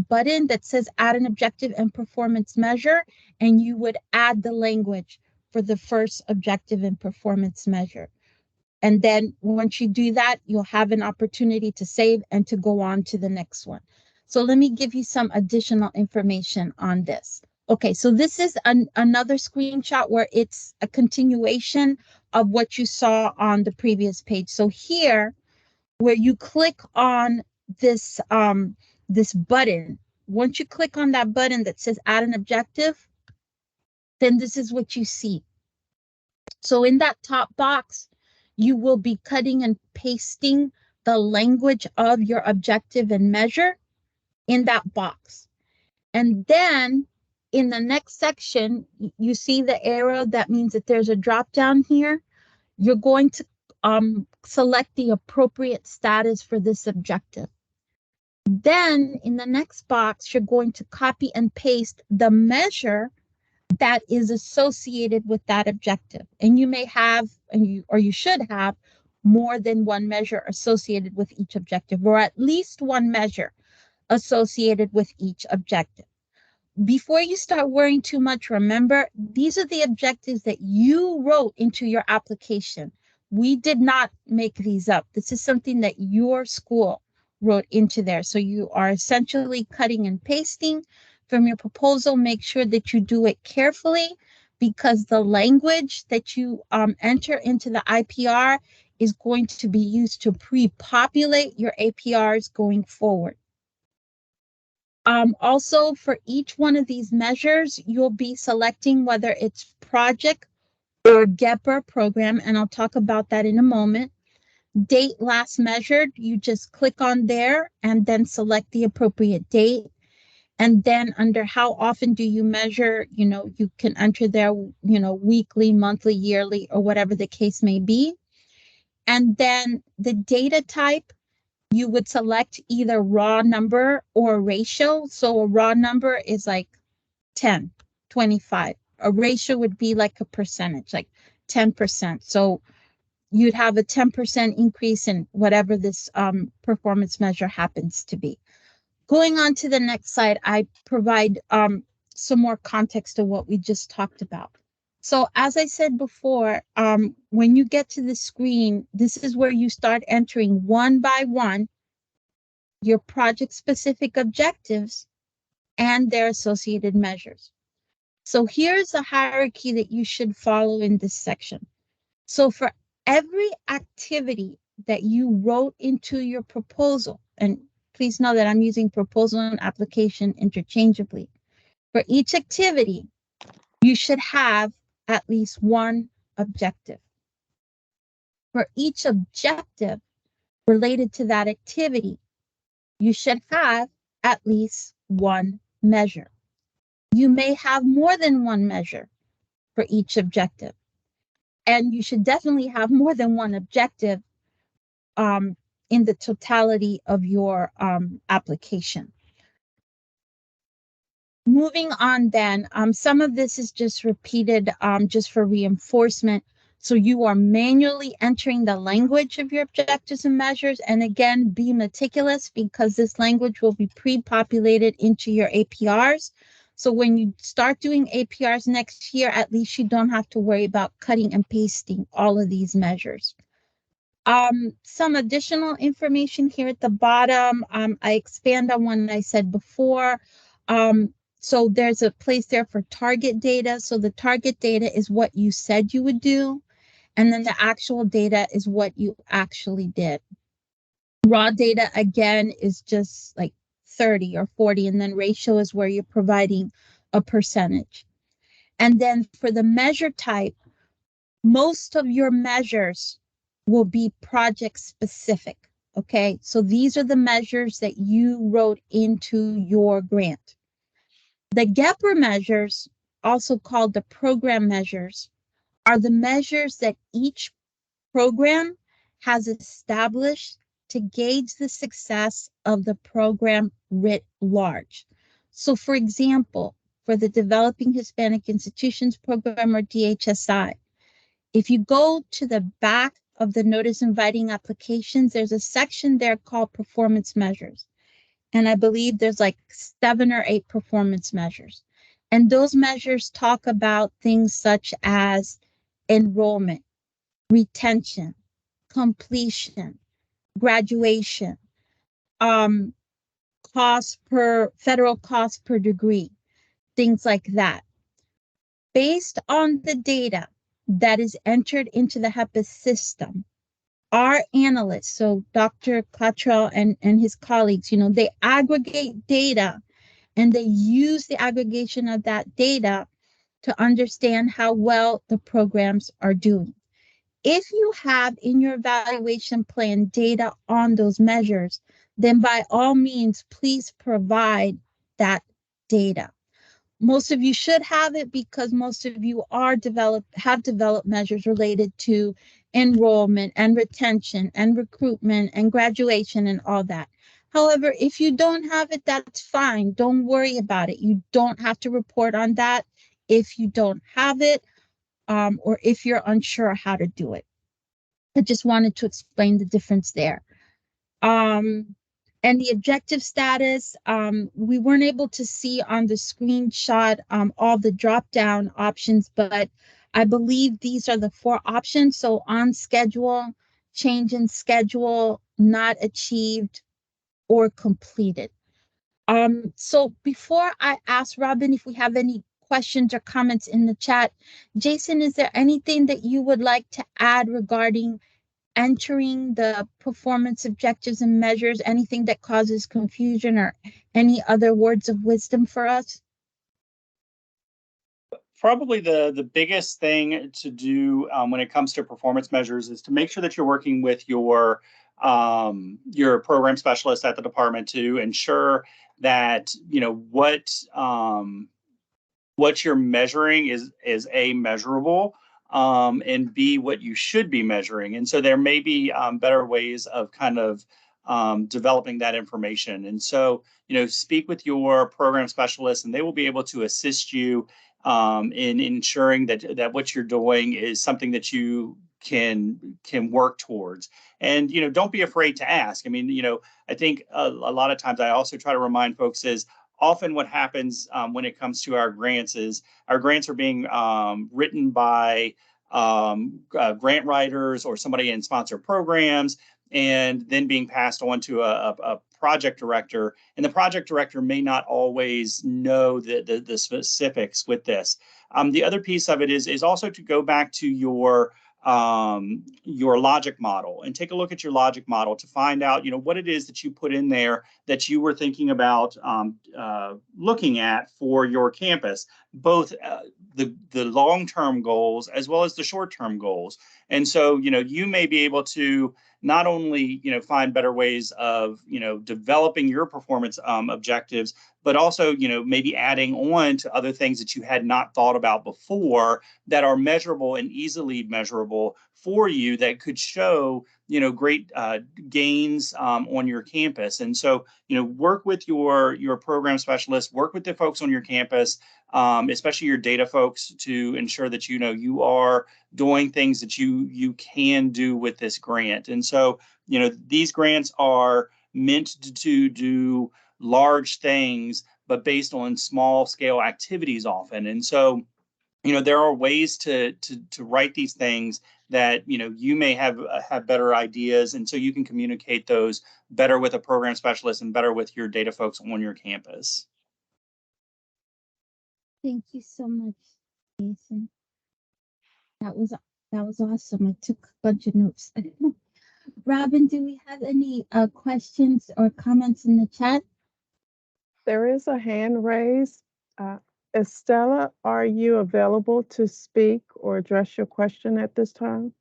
button that says add an objective and performance measure, and you would add the language for the first objective and performance measure. And then once you do that, you'll have an opportunity to save and to go on to the next one. So let me give you some additional information on this. Okay, so this is another screenshot where it's a continuation of what you saw on the previous page. So here, where you click on this this button, once you click on that button that says add an objective, then this is what you see. So in that top box, you will be cutting and pasting the language of your objective and measure in that box. And then in the next section, you see the arrow. That means that there's a drop down here. You're going to select the appropriate status for this objective. Then in the next box, you're going to copy and paste the measure that is associated with that objective. And you may have, or you should have, more than one measure associated with each objective, or at least one measure associated with each objective. Before you start worrying too much, remember, these are the objectives that you wrote into your application. We did not make these up. This is something that your school wrote into there. So you are essentially cutting and pasting from your proposal. Make sure that you do it carefully because the language that you enter into the IPR is going to be used to pre-populate your APRs going forward. Also, for each one of these measures, you'll be selecting whether it's project or GEPR program, and I'll talk about that in a moment. Date last measured, you just click on there and then select the appropriate date. And then under how often do you measure, you can enter there, weekly, monthly, yearly, or whatever the case may be. And then the data type, you would select either raw number or ratio. So a raw number is like 10, 25. A ratio would be like a percentage, like 10%. So you'd have a 10% increase in whatever this performance measure happens to be. Going on to the next slide, I provide some more context to what we just talked about. So as I said before, when you get to the screen, this is where you start entering one by one your project-specific objectives and their associated measures. So here's a hierarchy that you should follow in this section. So for every activity that you wrote into your proposal, and please know that I'm using proposal and application interchangeably. For each activity, you should have at least one objective. For each objective related to that activity, you should have at least one measure. You may have more than one measure for each objective. And you should definitely have more than one objective in the totality of your application. Moving on then, some of this is just repeated just for reinforcement. So you are manually entering the language of your objectives and measures. And again, be meticulous because this language will be pre-populated into your APRs. So when you start doing APRs next year, at least you don't have to worry about cutting and pasting all of these measures. Some additional information here at the bottom. I expand on what I said before. So there's a place there for target data. So the target data is what you said you would do. And then the actual data is what you actually did. Raw data, again, is just like 30 or 40, and then ratio is where you're providing a percentage. And then for the measure type, most of your measures will be project specific. Okay, so these are the measures that you wrote into your grant. The GEPR measures, also called the program measures, are the measures that each program has established to gauge the success of the program writ large. So, for example, for the Developing Hispanic Institutions Program, or DHSI, if you go to the back of the notice inviting applications, there's a section there called performance measures. And I believe there's like 7 or 8 performance measures. And those measures talk about things such as enrollment, retention, completion, graduation, um, federal cost per degree, things like that. Based on the data that is entered into the HEPA system, our analysts, so Dr. Cottrell and his colleagues, they aggregate data and they use the aggregation of that data to understand how well the programs are doing. If you have in your evaluation plan data on those measures, then by all means, please provide that data. Most of you should have it because most of you have developed measures related to enrollment and retention and recruitment and graduation and all that. However, if you don't have it, that's fine. Don't worry about it. You don't have to report on that if you don't have it, or if you're unsure how to do it. I just wanted to explain the difference there. And the objective status, we weren't able to see on the screenshot all the drop-down options, but I believe these are the 4 options. So on schedule, change in schedule, not achieved, or completed. So before I ask Robin if we have any questions or comments in the chat, Jason, is there anything that you would like to add regarding entering the performance objectives and measures, anything that causes confusion, or any other words of wisdom for us? Probably the biggest thing to do when it comes to performance measures is to make sure that you're working with your program specialist at the department to ensure that what you're measuring is A, measurable, and B, what you should be measuring. And so there may be better ways of kind of developing that information. And so, speak with your program specialist and they will be able to assist you in ensuring that what you're doing is something that you can work towards. And, don't be afraid to ask. I mean, I think a lot of times I also try to remind folks is often what happens when it comes to our grants is our grants are being written by grant writers or somebody in sponsor programs, and then being passed on to a project director. And the project director may not always know the specifics with this. The other piece of it is also to go back to your logic model and take a look at your logic model to find out, what it is that you put in there that you were thinking about looking at for your campus, both the long-term goals as well as the short-term goals. And so, you may be able to not only, find better ways of, developing your performance objectives, but also, maybe adding on to other things that you had not thought about before that are measurable and easily measurable for you that could show, great gains on your campus. And so, work with your program specialist, work with the folks on your campus, especially your data folks, to ensure that, you are doing things that you can do with this grant. And so, these grants are meant to do large things, but based on small scale activities often. And so, there are ways to write these things that, you may have better ideas. And so you can communicate those better with a program specialist and better with your data folks on your campus. Thank you so much, Jason. That was awesome. I took a bunch of notes. Robin, do we have any questions or comments in the chat? There is a hand raised. Estella, are you available to speak or address your question at this time?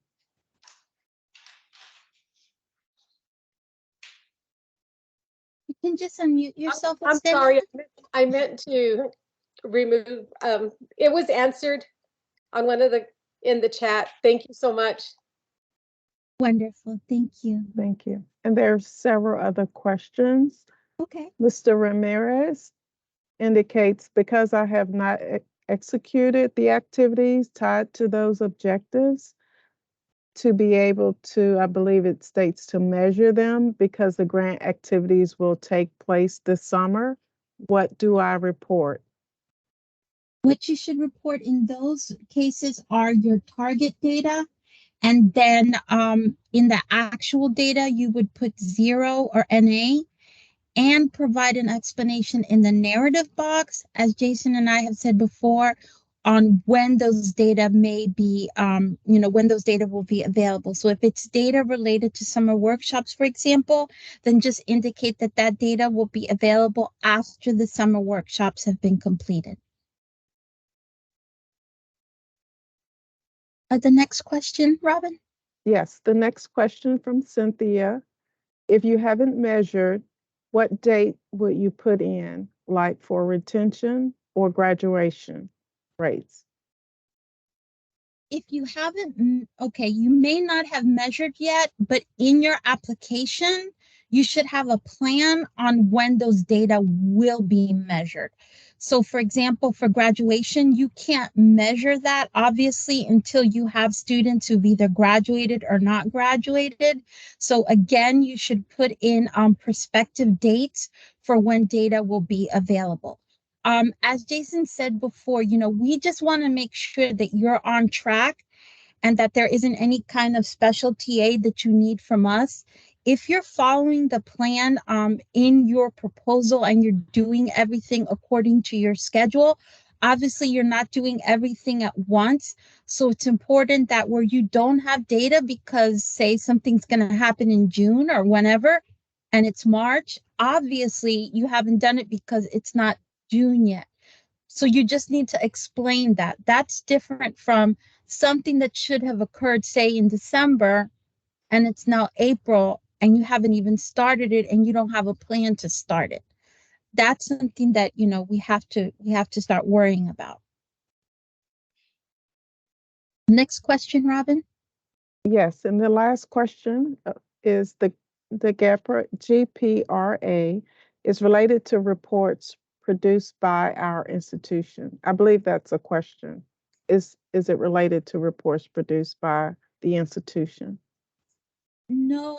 You can just unmute yourself. I'm Estela. sorry, I meant to remove, it was answered on one of in the chat. Thank you so much. Wonderful. Thank you. Thank you. And there are several other questions. Okay. Mr. Ramirez indicates, because I have not executed the activities tied to those objectives, to be able to, I believe it states to measure them because the grant activities will take place this summer. What do I report? What you should report in those cases are your target data. And then in the actual data, you would put 0 or NA and provide an explanation in the narrative box, as Jason and I have said before, on when those data may be, when those data will be available. So if it's data related to summer workshops, for example, then just indicate that that data will be available after the summer workshops have been completed. The next question, Robin? Yes, the next question from Cynthia. If you haven't measured, what date would you put in, like for retention or graduation rates? If you haven't, okay, you may not have measured yet, but in your application, you should have a plan on when those data will be measured. So for example, for graduation, you can't measure that obviously until you have students who've either graduated or not graduated. So again, you should put in prospective dates for when data will be available. As Jason said before, we just want to make sure that you're on track and that there isn't any kind of special TA that you need from us. If you're following the plan in your proposal and you're doing everything according to your schedule, obviously you're not doing everything at once. So it's important that where you don't have data because say something's going to happen in June or whenever, and it's March, obviously you haven't done it because it's not June yet. So you just need to explain that. That's different from something that should have occurred, say, in December, and it's now April, and you haven't even started it, and you don't have a plan to start it. That's something that we have to start worrying about. Next question, Robin. Yes, and the last question is the GPRA is related to reports produced by our institution. I believe that's a question. Is it related to reports produced by the institution? No,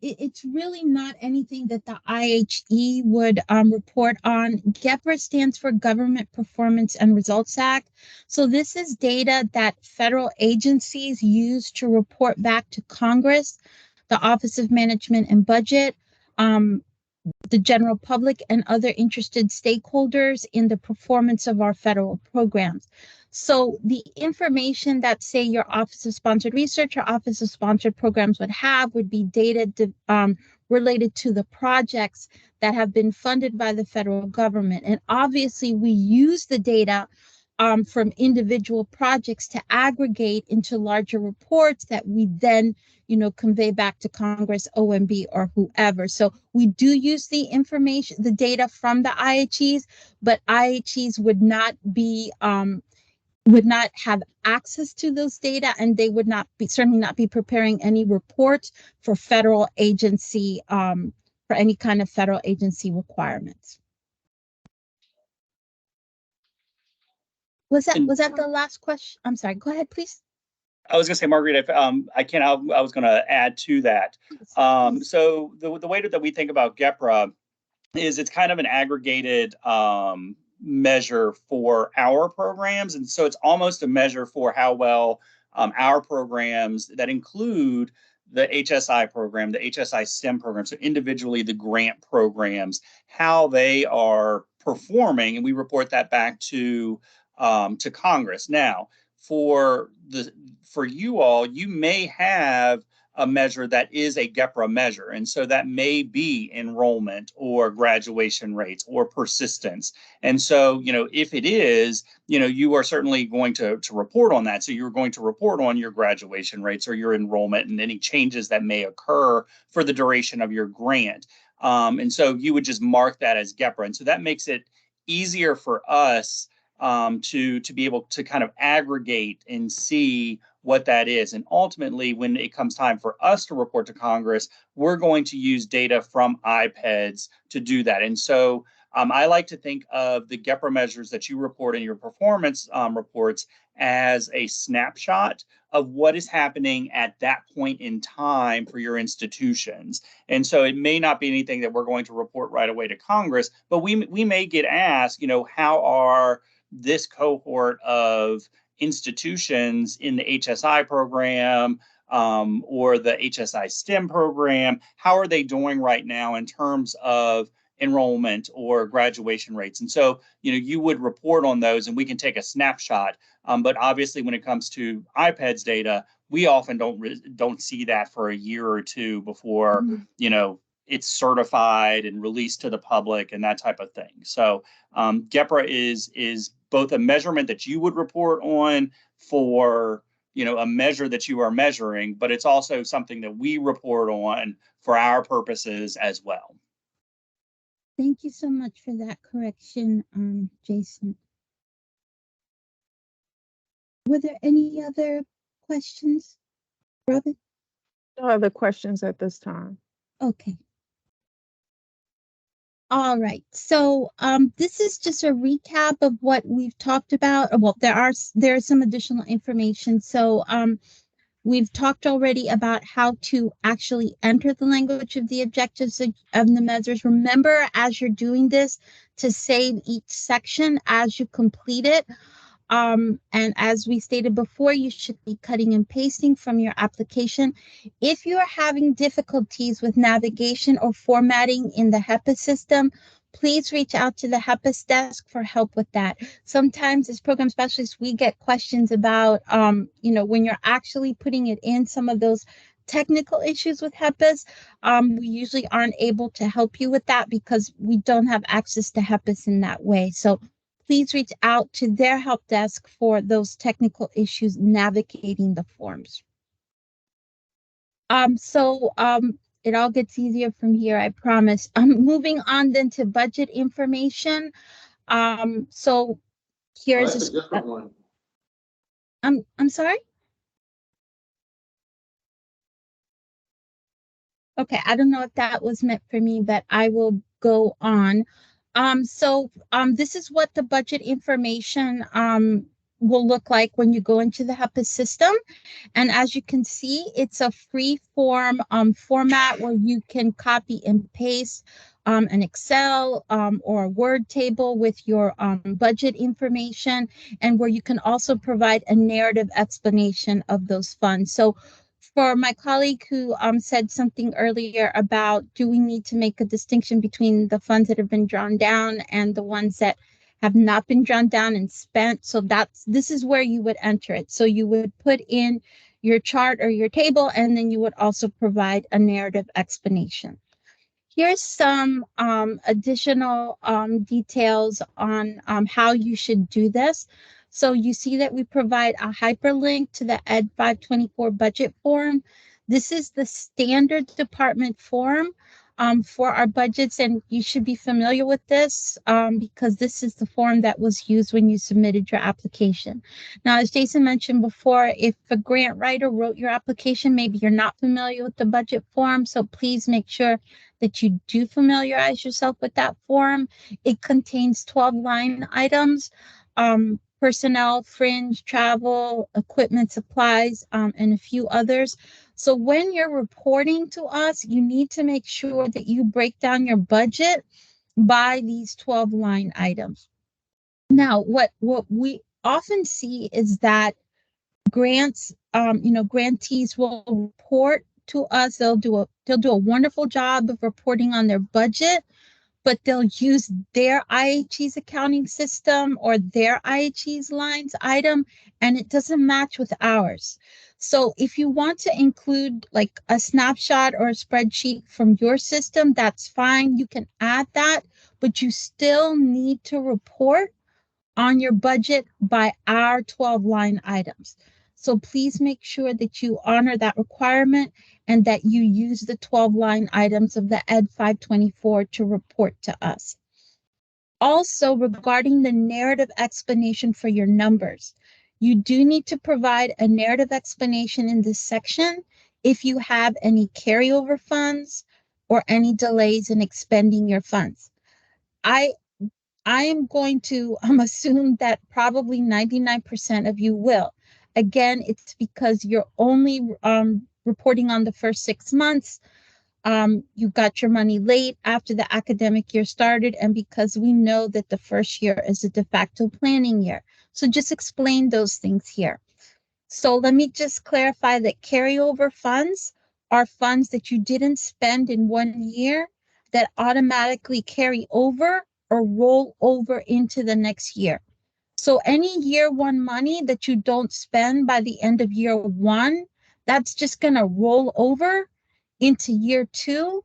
it's really not anything that the IHE would report on. GEPRA stands for Government Performance and Results Act. So this is data that federal agencies use to report back to Congress, the Office of Management and Budget, the general public, and other interested stakeholders in the performance of our federal programs. So the information that, say, your Office of Sponsored Research or Office of Sponsored Programs would have would be data related to the projects that have been funded by the federal government. And obviously, we use the data from individual projects to aggregate into larger reports that we then convey back to Congress, OMB, or whoever. So we do use the information, the data from the IHEs, but IHEs would not have access to those data, and they would certainly not be preparing any reports for federal agency, for any kind of federal agency requirements. Was that the last question? I'm sorry, go ahead, please. I was going to say, Margaret, if I was going to add to that. So the way that we think about GEPRA is it's kind of an aggregated measure for our programs. And so it's almost a measure for how well our programs that include the HSI program, the HSI STEM program, so individually the grant programs, how they are performing, and we report that back to Congress. Now, for you all, you may have a measure that is a GEPRA measure. And so that may be enrollment or graduation rates or persistence. And so, if it is, you are certainly going to report on that. So you're going to report on your graduation rates or your enrollment and any changes that may occur for the duration of your grant. And so you would just mark that as GEPRA. And so that makes it easier for us to be able to kind of aggregate and see what that is. And ultimately, when it comes time for us to report to Congress, we're going to use data from IPEDS to do that. And so I like to think of the GEPRA measures that you report in your performance reports as a snapshot of what is happening at that point in time for your institutions. And so it may not be anything that we're going to report right away to Congress, but we may get asked, how are this cohort of institutions in the HSI program or the HSI STEM program, how are they doing right now in terms of enrollment or graduation rates? And so, you would report on those and we can take a snapshot. But obviously, when it comes to IPEDS data, we often don't see that for a year or two before, it's certified and released to the public and that type of thing. So GEPRA is both a measurement that you would report on for a measure that you are measuring, but it's also something that we report on for our purposes as well. Thank you so much for that correction, Jason. Were there any other questions, Robin? No other questions at this time. Okay. All right. So this is just a recap of what we've talked about. Well, there's some additional information. So we've talked already about how to actually enter the language of the objectives of the measures. Remember, as you're doing this, to save each section as you complete it. And as we stated before, you should be cutting and pasting from your application. If you are having difficulties with navigation or formatting in the HEPA system, please reach out to the HEPA desk for help with that. Sometimes as program specialists, we get questions about, when you're actually putting it in, some of those technical issues with HEPAs. We usually aren't able to help you with that because we don't have access to HEPAs in that way. So please reach out to their help desk for those technical issues navigating the forms. It all gets easier from here, I promise. Moving on then to budget information. So here's that's a different one. I'm sorry? Okay, I don't know if that was meant for me, but I will go on. This is what the budget information will look like when you go into the HEPA system. And as you can see, it's a free form format where you can copy and paste an Excel or a Word table with your budget information, and where you can also provide a narrative explanation of those funds. So for my colleague who said something earlier about, do we need to make a distinction between the funds that have been drawn down and the ones that have not been drawn down and spent? So this is where you would enter it. So you would put in your chart or your table, and then you would also provide a narrative explanation. Here's some additional details on how you should do this. So you see that we provide a hyperlink to the Ed 524 budget form. This is the standard department form for our budgets, and you should be familiar with this because this is the form that was used when you submitted your application. Now, as Jason mentioned before, if a grant writer wrote your application, maybe you're not familiar with the budget form, so please make sure that you do familiarize yourself with that form. It contains 12 line items, personnel, fringe, travel, equipment, supplies, and a few others. So when you're reporting to us, you need to make sure that you break down your budget by these 12 line items. Now, what we often see is that grantees will report to us. They'll do a wonderful job of reporting on their budget, but they'll use their IHE's accounting system or their IHE's lines item, and it doesn't match with ours. So if you want to include like a snapshot or a spreadsheet from your system, that's fine. You can add that, but you still need to report on your budget by our 12 line items. So please make sure that you honor that requirement and that you use the 12 line items of the Ed 524 to report to us. Also, regarding the narrative explanation for your numbers, you do need to provide a narrative explanation in this section if you have any carryover funds or any delays in expending your funds. I am going to assume that probably 99% of you will. Again, it's because you're only reporting on the first 6 months. You got your money late after the academic year started, and because we know that the first year is a de facto planning year. So just explain those things here. So let me just clarify that carryover funds are funds that you didn't spend in 1 year that automatically carry over or roll over into the next year. So any year one money that you don't spend by the end of year one, that's just going to roll over into year two,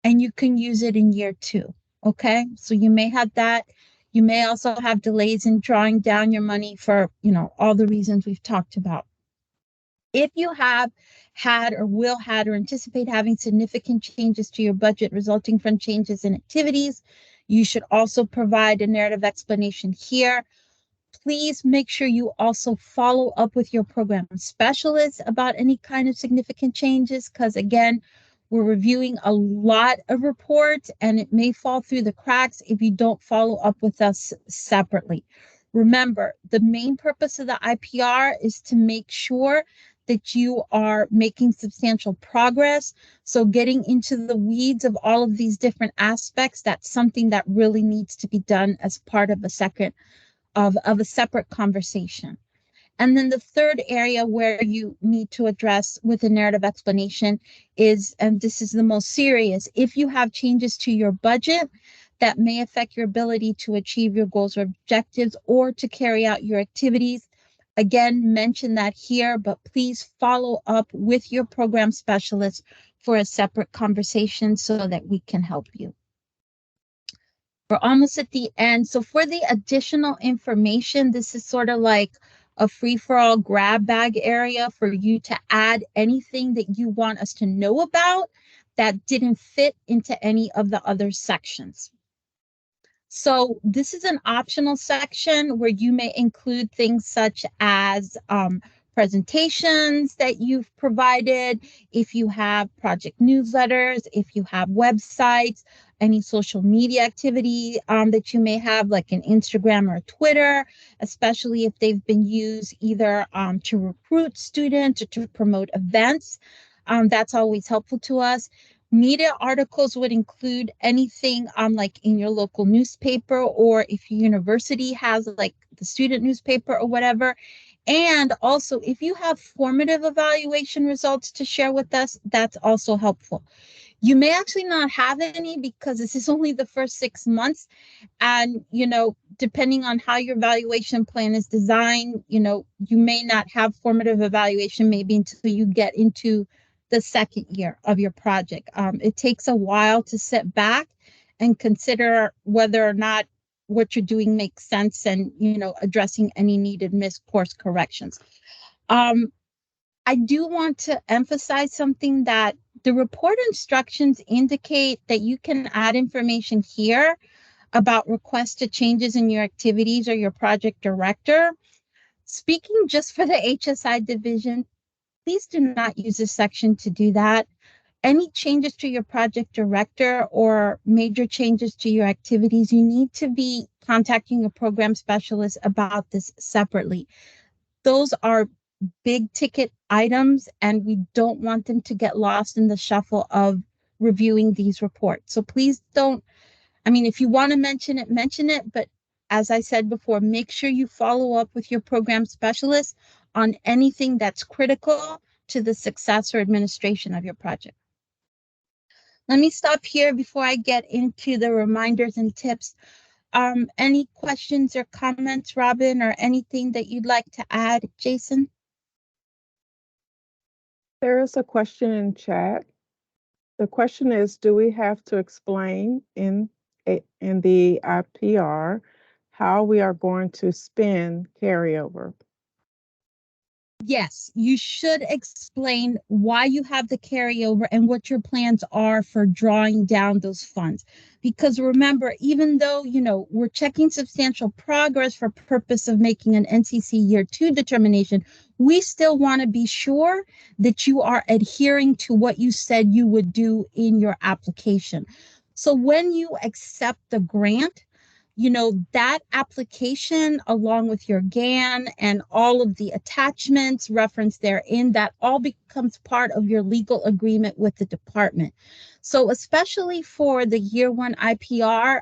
and you can use it in year two. Okay. So you may have that. You may also have delays in drawing down your money for, all the reasons we've talked about. If you have had or will had or anticipate having significant changes to your budget resulting from changes in activities, you should also provide a narrative explanation here. Please make sure you also follow up with your program specialist about any kind of significant changes, because again, we're reviewing a lot of reports and it may fall through the cracks if you don't follow up with us separately. Remember, the main purpose of the IPR is to make sure that you are making substantial progress. So getting into the weeds of all of these different aspects, that's something that really needs to be done as part of a separate conversation. And then the third area where you need to address with a narrative explanation is, and this is the most serious, if you have changes to your budget that may affect your ability to achieve your goals or objectives or to carry out your activities. Again, mention that here, but please follow up with your program specialist for a separate conversation so that we can help you. We're almost at the end. So for the additional information, this is sort of like a free-for-all grab bag area for you to add anything that you want us to know about that didn't fit into any of the other sections. So this is an optional section where you may include things such as presentations that you've provided, if you have project newsletters, if you have websites, any social media activity that you may have, like an Instagram or Twitter, especially if they've been used either to recruit students or to promote events. That's always helpful to us. Media articles would include anything like in your local newspaper, or if your university has like the student newspaper or whatever. And also, if you have formative evaluation results to share with us, that's also helpful. You may actually not have any because this is only the first 6 months. And, depending on how your evaluation plan is designed, you may not have formative evaluation maybe until you get into the second year of your project. It takes a while to sit back and consider whether or not what you're doing makes sense and, addressing any needed missed course corrections. I do want to emphasize something, that the report instructions indicate that you can add information here about requests to changes in your activities or your project director. Speaking just for the HSI division, please do not use this section to do that. Any changes to your project director or major changes to your activities, you need to be contacting a program specialist about this separately. Those are big ticket items, and we don't want them to get lost in the shuffle of reviewing these reports. So please don't, if you want to mention it, but as I said before, make sure you follow up with your program specialist on anything that's critical to the success or administration of your project. Let me stop here before I get into the reminders and tips. Any questions or comments, Robin, or anything that you'd like to add, Jason? There is a question in chat. The question is, do we have to explain in the IPR how we are going to spend carryover? Yes, you should explain why you have the carryover and what your plans are for drawing down those funds. Because remember, even though, we're checking substantial progress for purpose of making an NCC year 2 determination, we still want to be sure that you are adhering to what you said you would do in your application. So when you accept the grant, that application along with your GAN and all of the attachments referenced therein, that all becomes part of your legal agreement with the department. So especially for the year 1 IPR,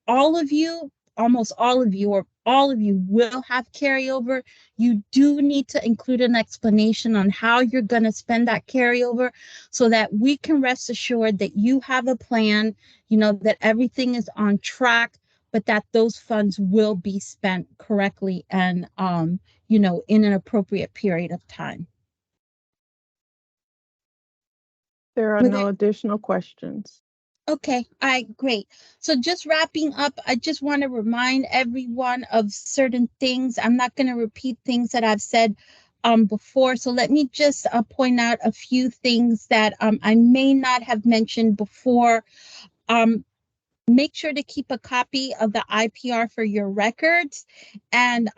all of you, almost all of you, or all of you will have carryover. You do need to include an explanation on how you're going to spend that carryover so that we can rest assured that you have a plan, that everything is on track, but that those funds will be spent correctly and, in an appropriate period of time. There are no additional questions. Okay, great. So just wrapping up, I just want to remind everyone of certain things. I'm not going to repeat things that I've said before. So let me just point out a few things that I may not have mentioned before. Make sure to keep a copy of the IPR for your records and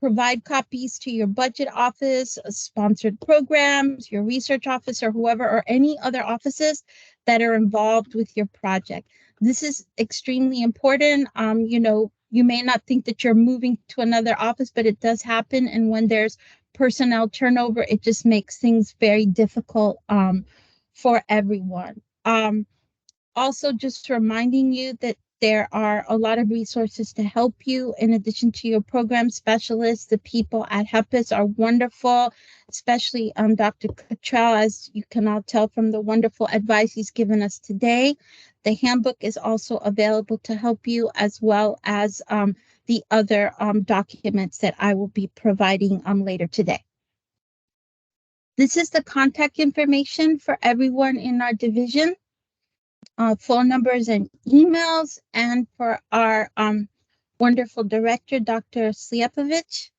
provide copies to your budget office, sponsored programs, your research office, or whoever, or any other offices that are involved with your project. This is extremely important. You may not think that you're moving to another office, but it does happen. And when there's personnel turnover, it just makes things very difficult for everyone. Also, just reminding you that there are a lot of resources to help you in addition to your program specialists. The people at HEPIS are wonderful, especially Dr. Cottrell, as you can all tell from the wonderful advice he's given us today. The handbook is also available to help you, as well as the other documents that I will be providing later today. This is the contact information for everyone in our division. Phone numbers and emails, and for our wonderful director, Dr. Sliepovich.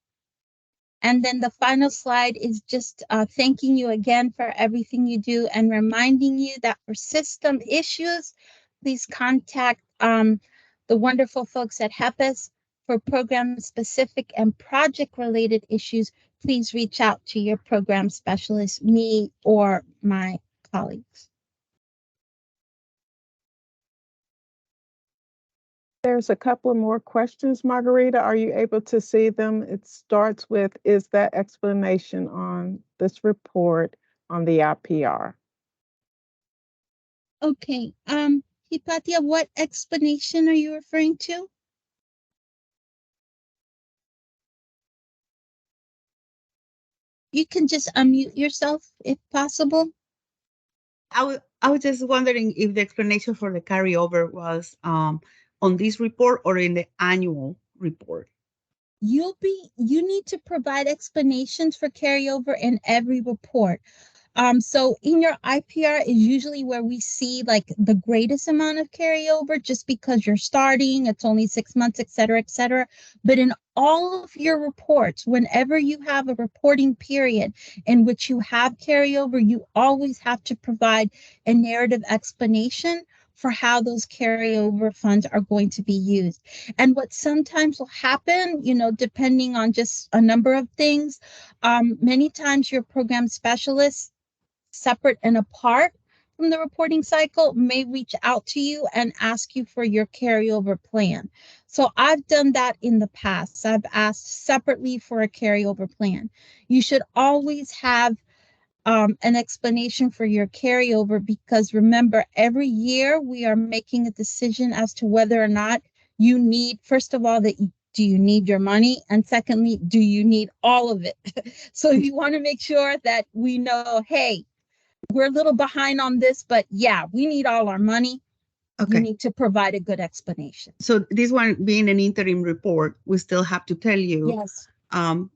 And then the final slide is just thanking you again for everything you do and reminding you that for system issues, please contact the wonderful folks at HEPIS. For program specific and project related issues, please reach out to your program specialist, me or my colleagues. There's a couple of more questions, Margarita. Are you able to see them? It starts with, is that explanation on this report on the IPR? Okay, Hipatia, what explanation are you referring to? You can just unmute yourself if possible. I was just wondering if the explanation for the carryover was on this report or in the annual report. You need to provide explanations for carryover in every report. So in your IPR is usually where we see like the greatest amount of carryover, just because you're starting, it's only 6 months, et cetera, et cetera. But in all of your reports, whenever you have a reporting period in which you have carryover, you always have to provide a narrative explanation for how those carryover funds are going to be used. And what sometimes will happen, depending on just a number of things, many times your program specialists, separate and apart from the reporting cycle, may reach out to you and ask you for your carryover plan. So I've done that in the past. I've asked separately for a carryover plan. You should always have an explanation for your carryover, because remember, every year we are making a decision as to whether or not you need, first of all, do you need your money? And secondly, do you need all of it? So you want to make sure that we know, hey, we're a little behind on this, but yeah, we need all our money. Okay. You need to provide a good explanation. So this one being an interim report, we still have to tell you, yes, on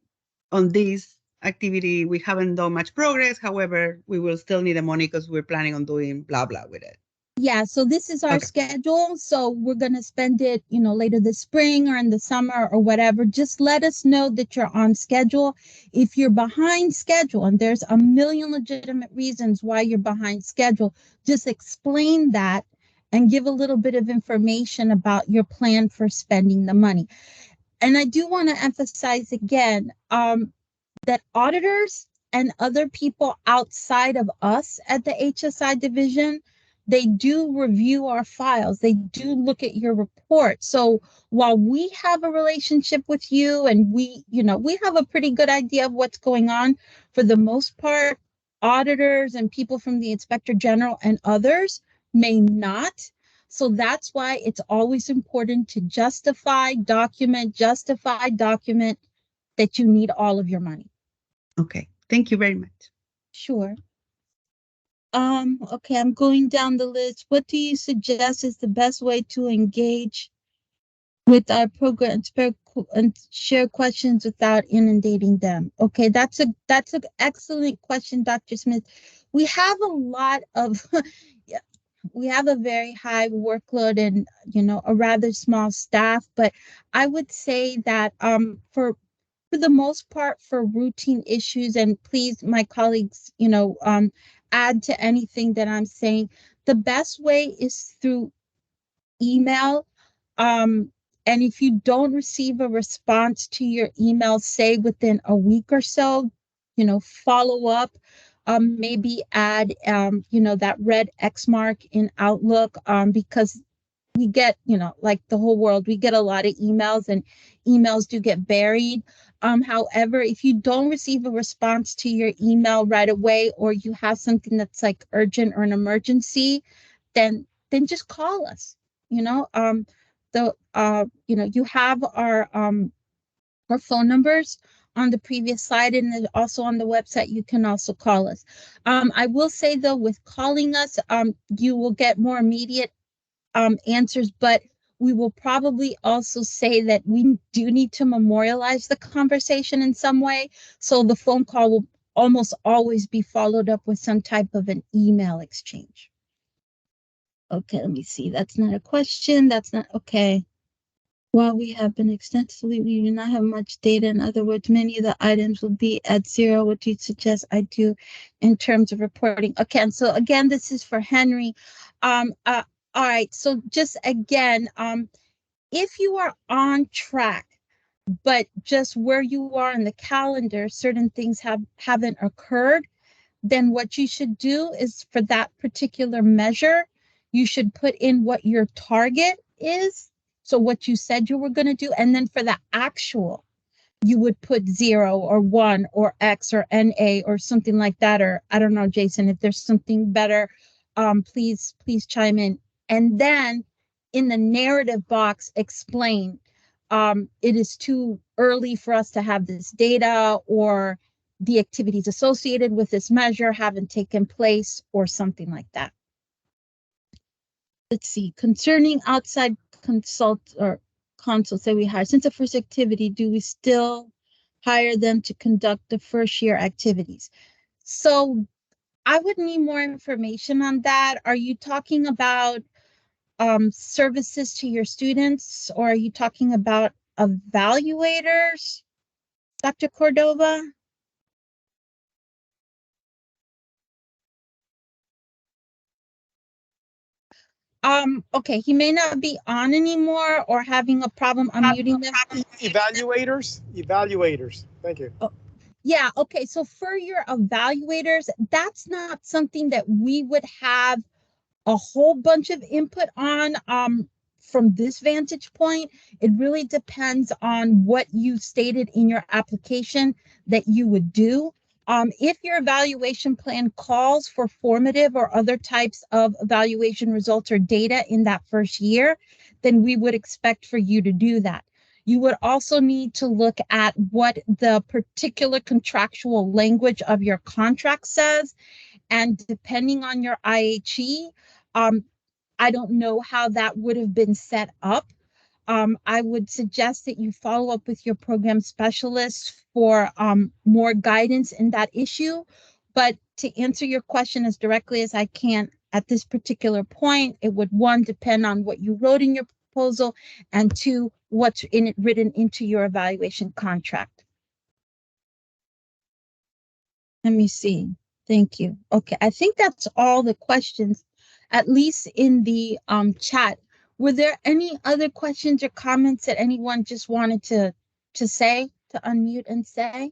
this activity, we haven't done much progress. However, we will still need the money because we're planning on doing blah, blah with it. Yeah, so this is our Okay. schedule. So we're going to spend it, later this spring or in the summer or whatever. Just let us know that you're on schedule. If you're behind schedule, and there's a million legitimate reasons why you're behind schedule, just explain that and give a little bit of information about your plan for spending the money. And I do want to emphasize again, that auditors and other people outside of us at the HSI division, they do review our files. They do look at your report. So while we have a relationship with you and we have a pretty good idea of what's going on, for the most part, auditors and people from the Inspector General and others may not. So that's why it's always important to document that you need all of your money. Okay. Thank you very much. Sure. Okay, I'm going down the list. What do you suggest is the best way to engage with our program and share questions without inundating them? Okay, that's an excellent question, Dr. Smith. We have a lot of we have a very high workload and a rather small staff, but I would say that for the most part, for routine issues, and please, my colleagues, add to anything that I'm saying, the best way is through email. And if you don't receive a response to your email, say within a week or so, follow up. Maybe add, that red X mark in Outlook, because we get, like the whole world, we get a lot of emails and emails do get buried. However, if you don't receive a response to your email right away, or you have something that's like urgent or an emergency, then just call us. You have our phone numbers on the previous slide, and then also on the website, you can also call us. I will say though, with calling us, you will get more immediate answers, but we will probably also say that we do need to memorialize the conversation in some way. So the phone call will almost always be followed up with some type of an email exchange. Okay, let me see. That's not a question. That's not okay. While we have been extensively, we do not have much data. In other words, many of the items will be at zero. What do you suggest I do in terms of reporting? Okay, and so again, this is for Henry. All right, so just again, if you are on track, but just where you are in the calendar, certain things haven't occurred, then what you should do is for that particular measure, you should put in what your target is. So what you said you were going to do, and then for the actual, you would put 0 or 1 or X or NA or something like that. Or I don't know, Jason, if there's something better, please chime in. And then in the narrative box, explain it is too early for us to have this data, or the activities associated with this measure haven't taken place, or something like that. Let's see, concerning outside consults that we hire, since the first activity, do we still hire them to conduct the first year activities? So I would need more information on that. Are you talking about services to your students, or are you talking about evaluators, Dr. Cordova? Okay, he may not be on anymore or having a problem unmuting them. Evaluators. Thank you. Oh, yeah, okay. So for your evaluators, that's not something that we would have a whole bunch of input on from this vantage point. It really depends on what you stated in your application that you would do. If your evaluation plan calls for formative or other types of evaluation results or data in that first year, then we would expect for you to do that. You would also need to look at what the particular contractual language of your contract says. And depending on your IHE, I don't know how that would have been set up. I would suggest that you follow up with your program specialist for more guidance in that issue. But to answer your question as directly as I can at this particular point, it would, one, depend on what you wrote in your proposal, and two, what's in it written into your evaluation contract. Let me see. Thank you. Okay, I think that's all the questions, at least in the chat. Were there any other questions or comments that anyone just wanted to say, to unmute and say?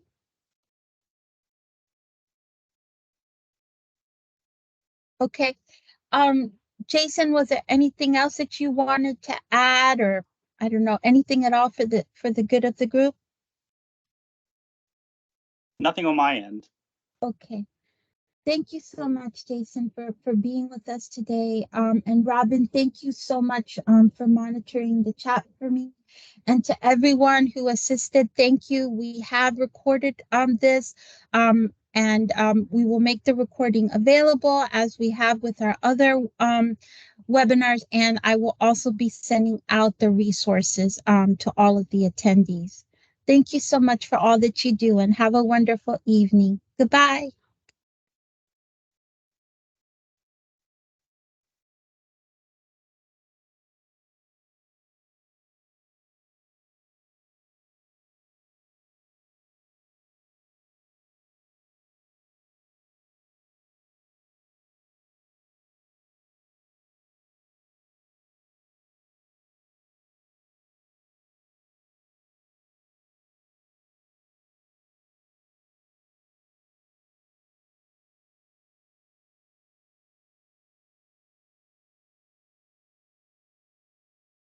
Okay. Jason, was there anything else that you wanted to add, or I don't know, anything at all for the good of the group? Nothing on my end. Okay. Thank you so much, Jason, for being with us today. And Robin, thank you so much for monitoring the chat for me. And to everyone who assisted, thank you. We have recorded this, and we will make the recording available as we have with our other webinars. And I will also be sending out the resources to all of the attendees. Thank you so much for all that you do, and have a wonderful evening. Goodbye.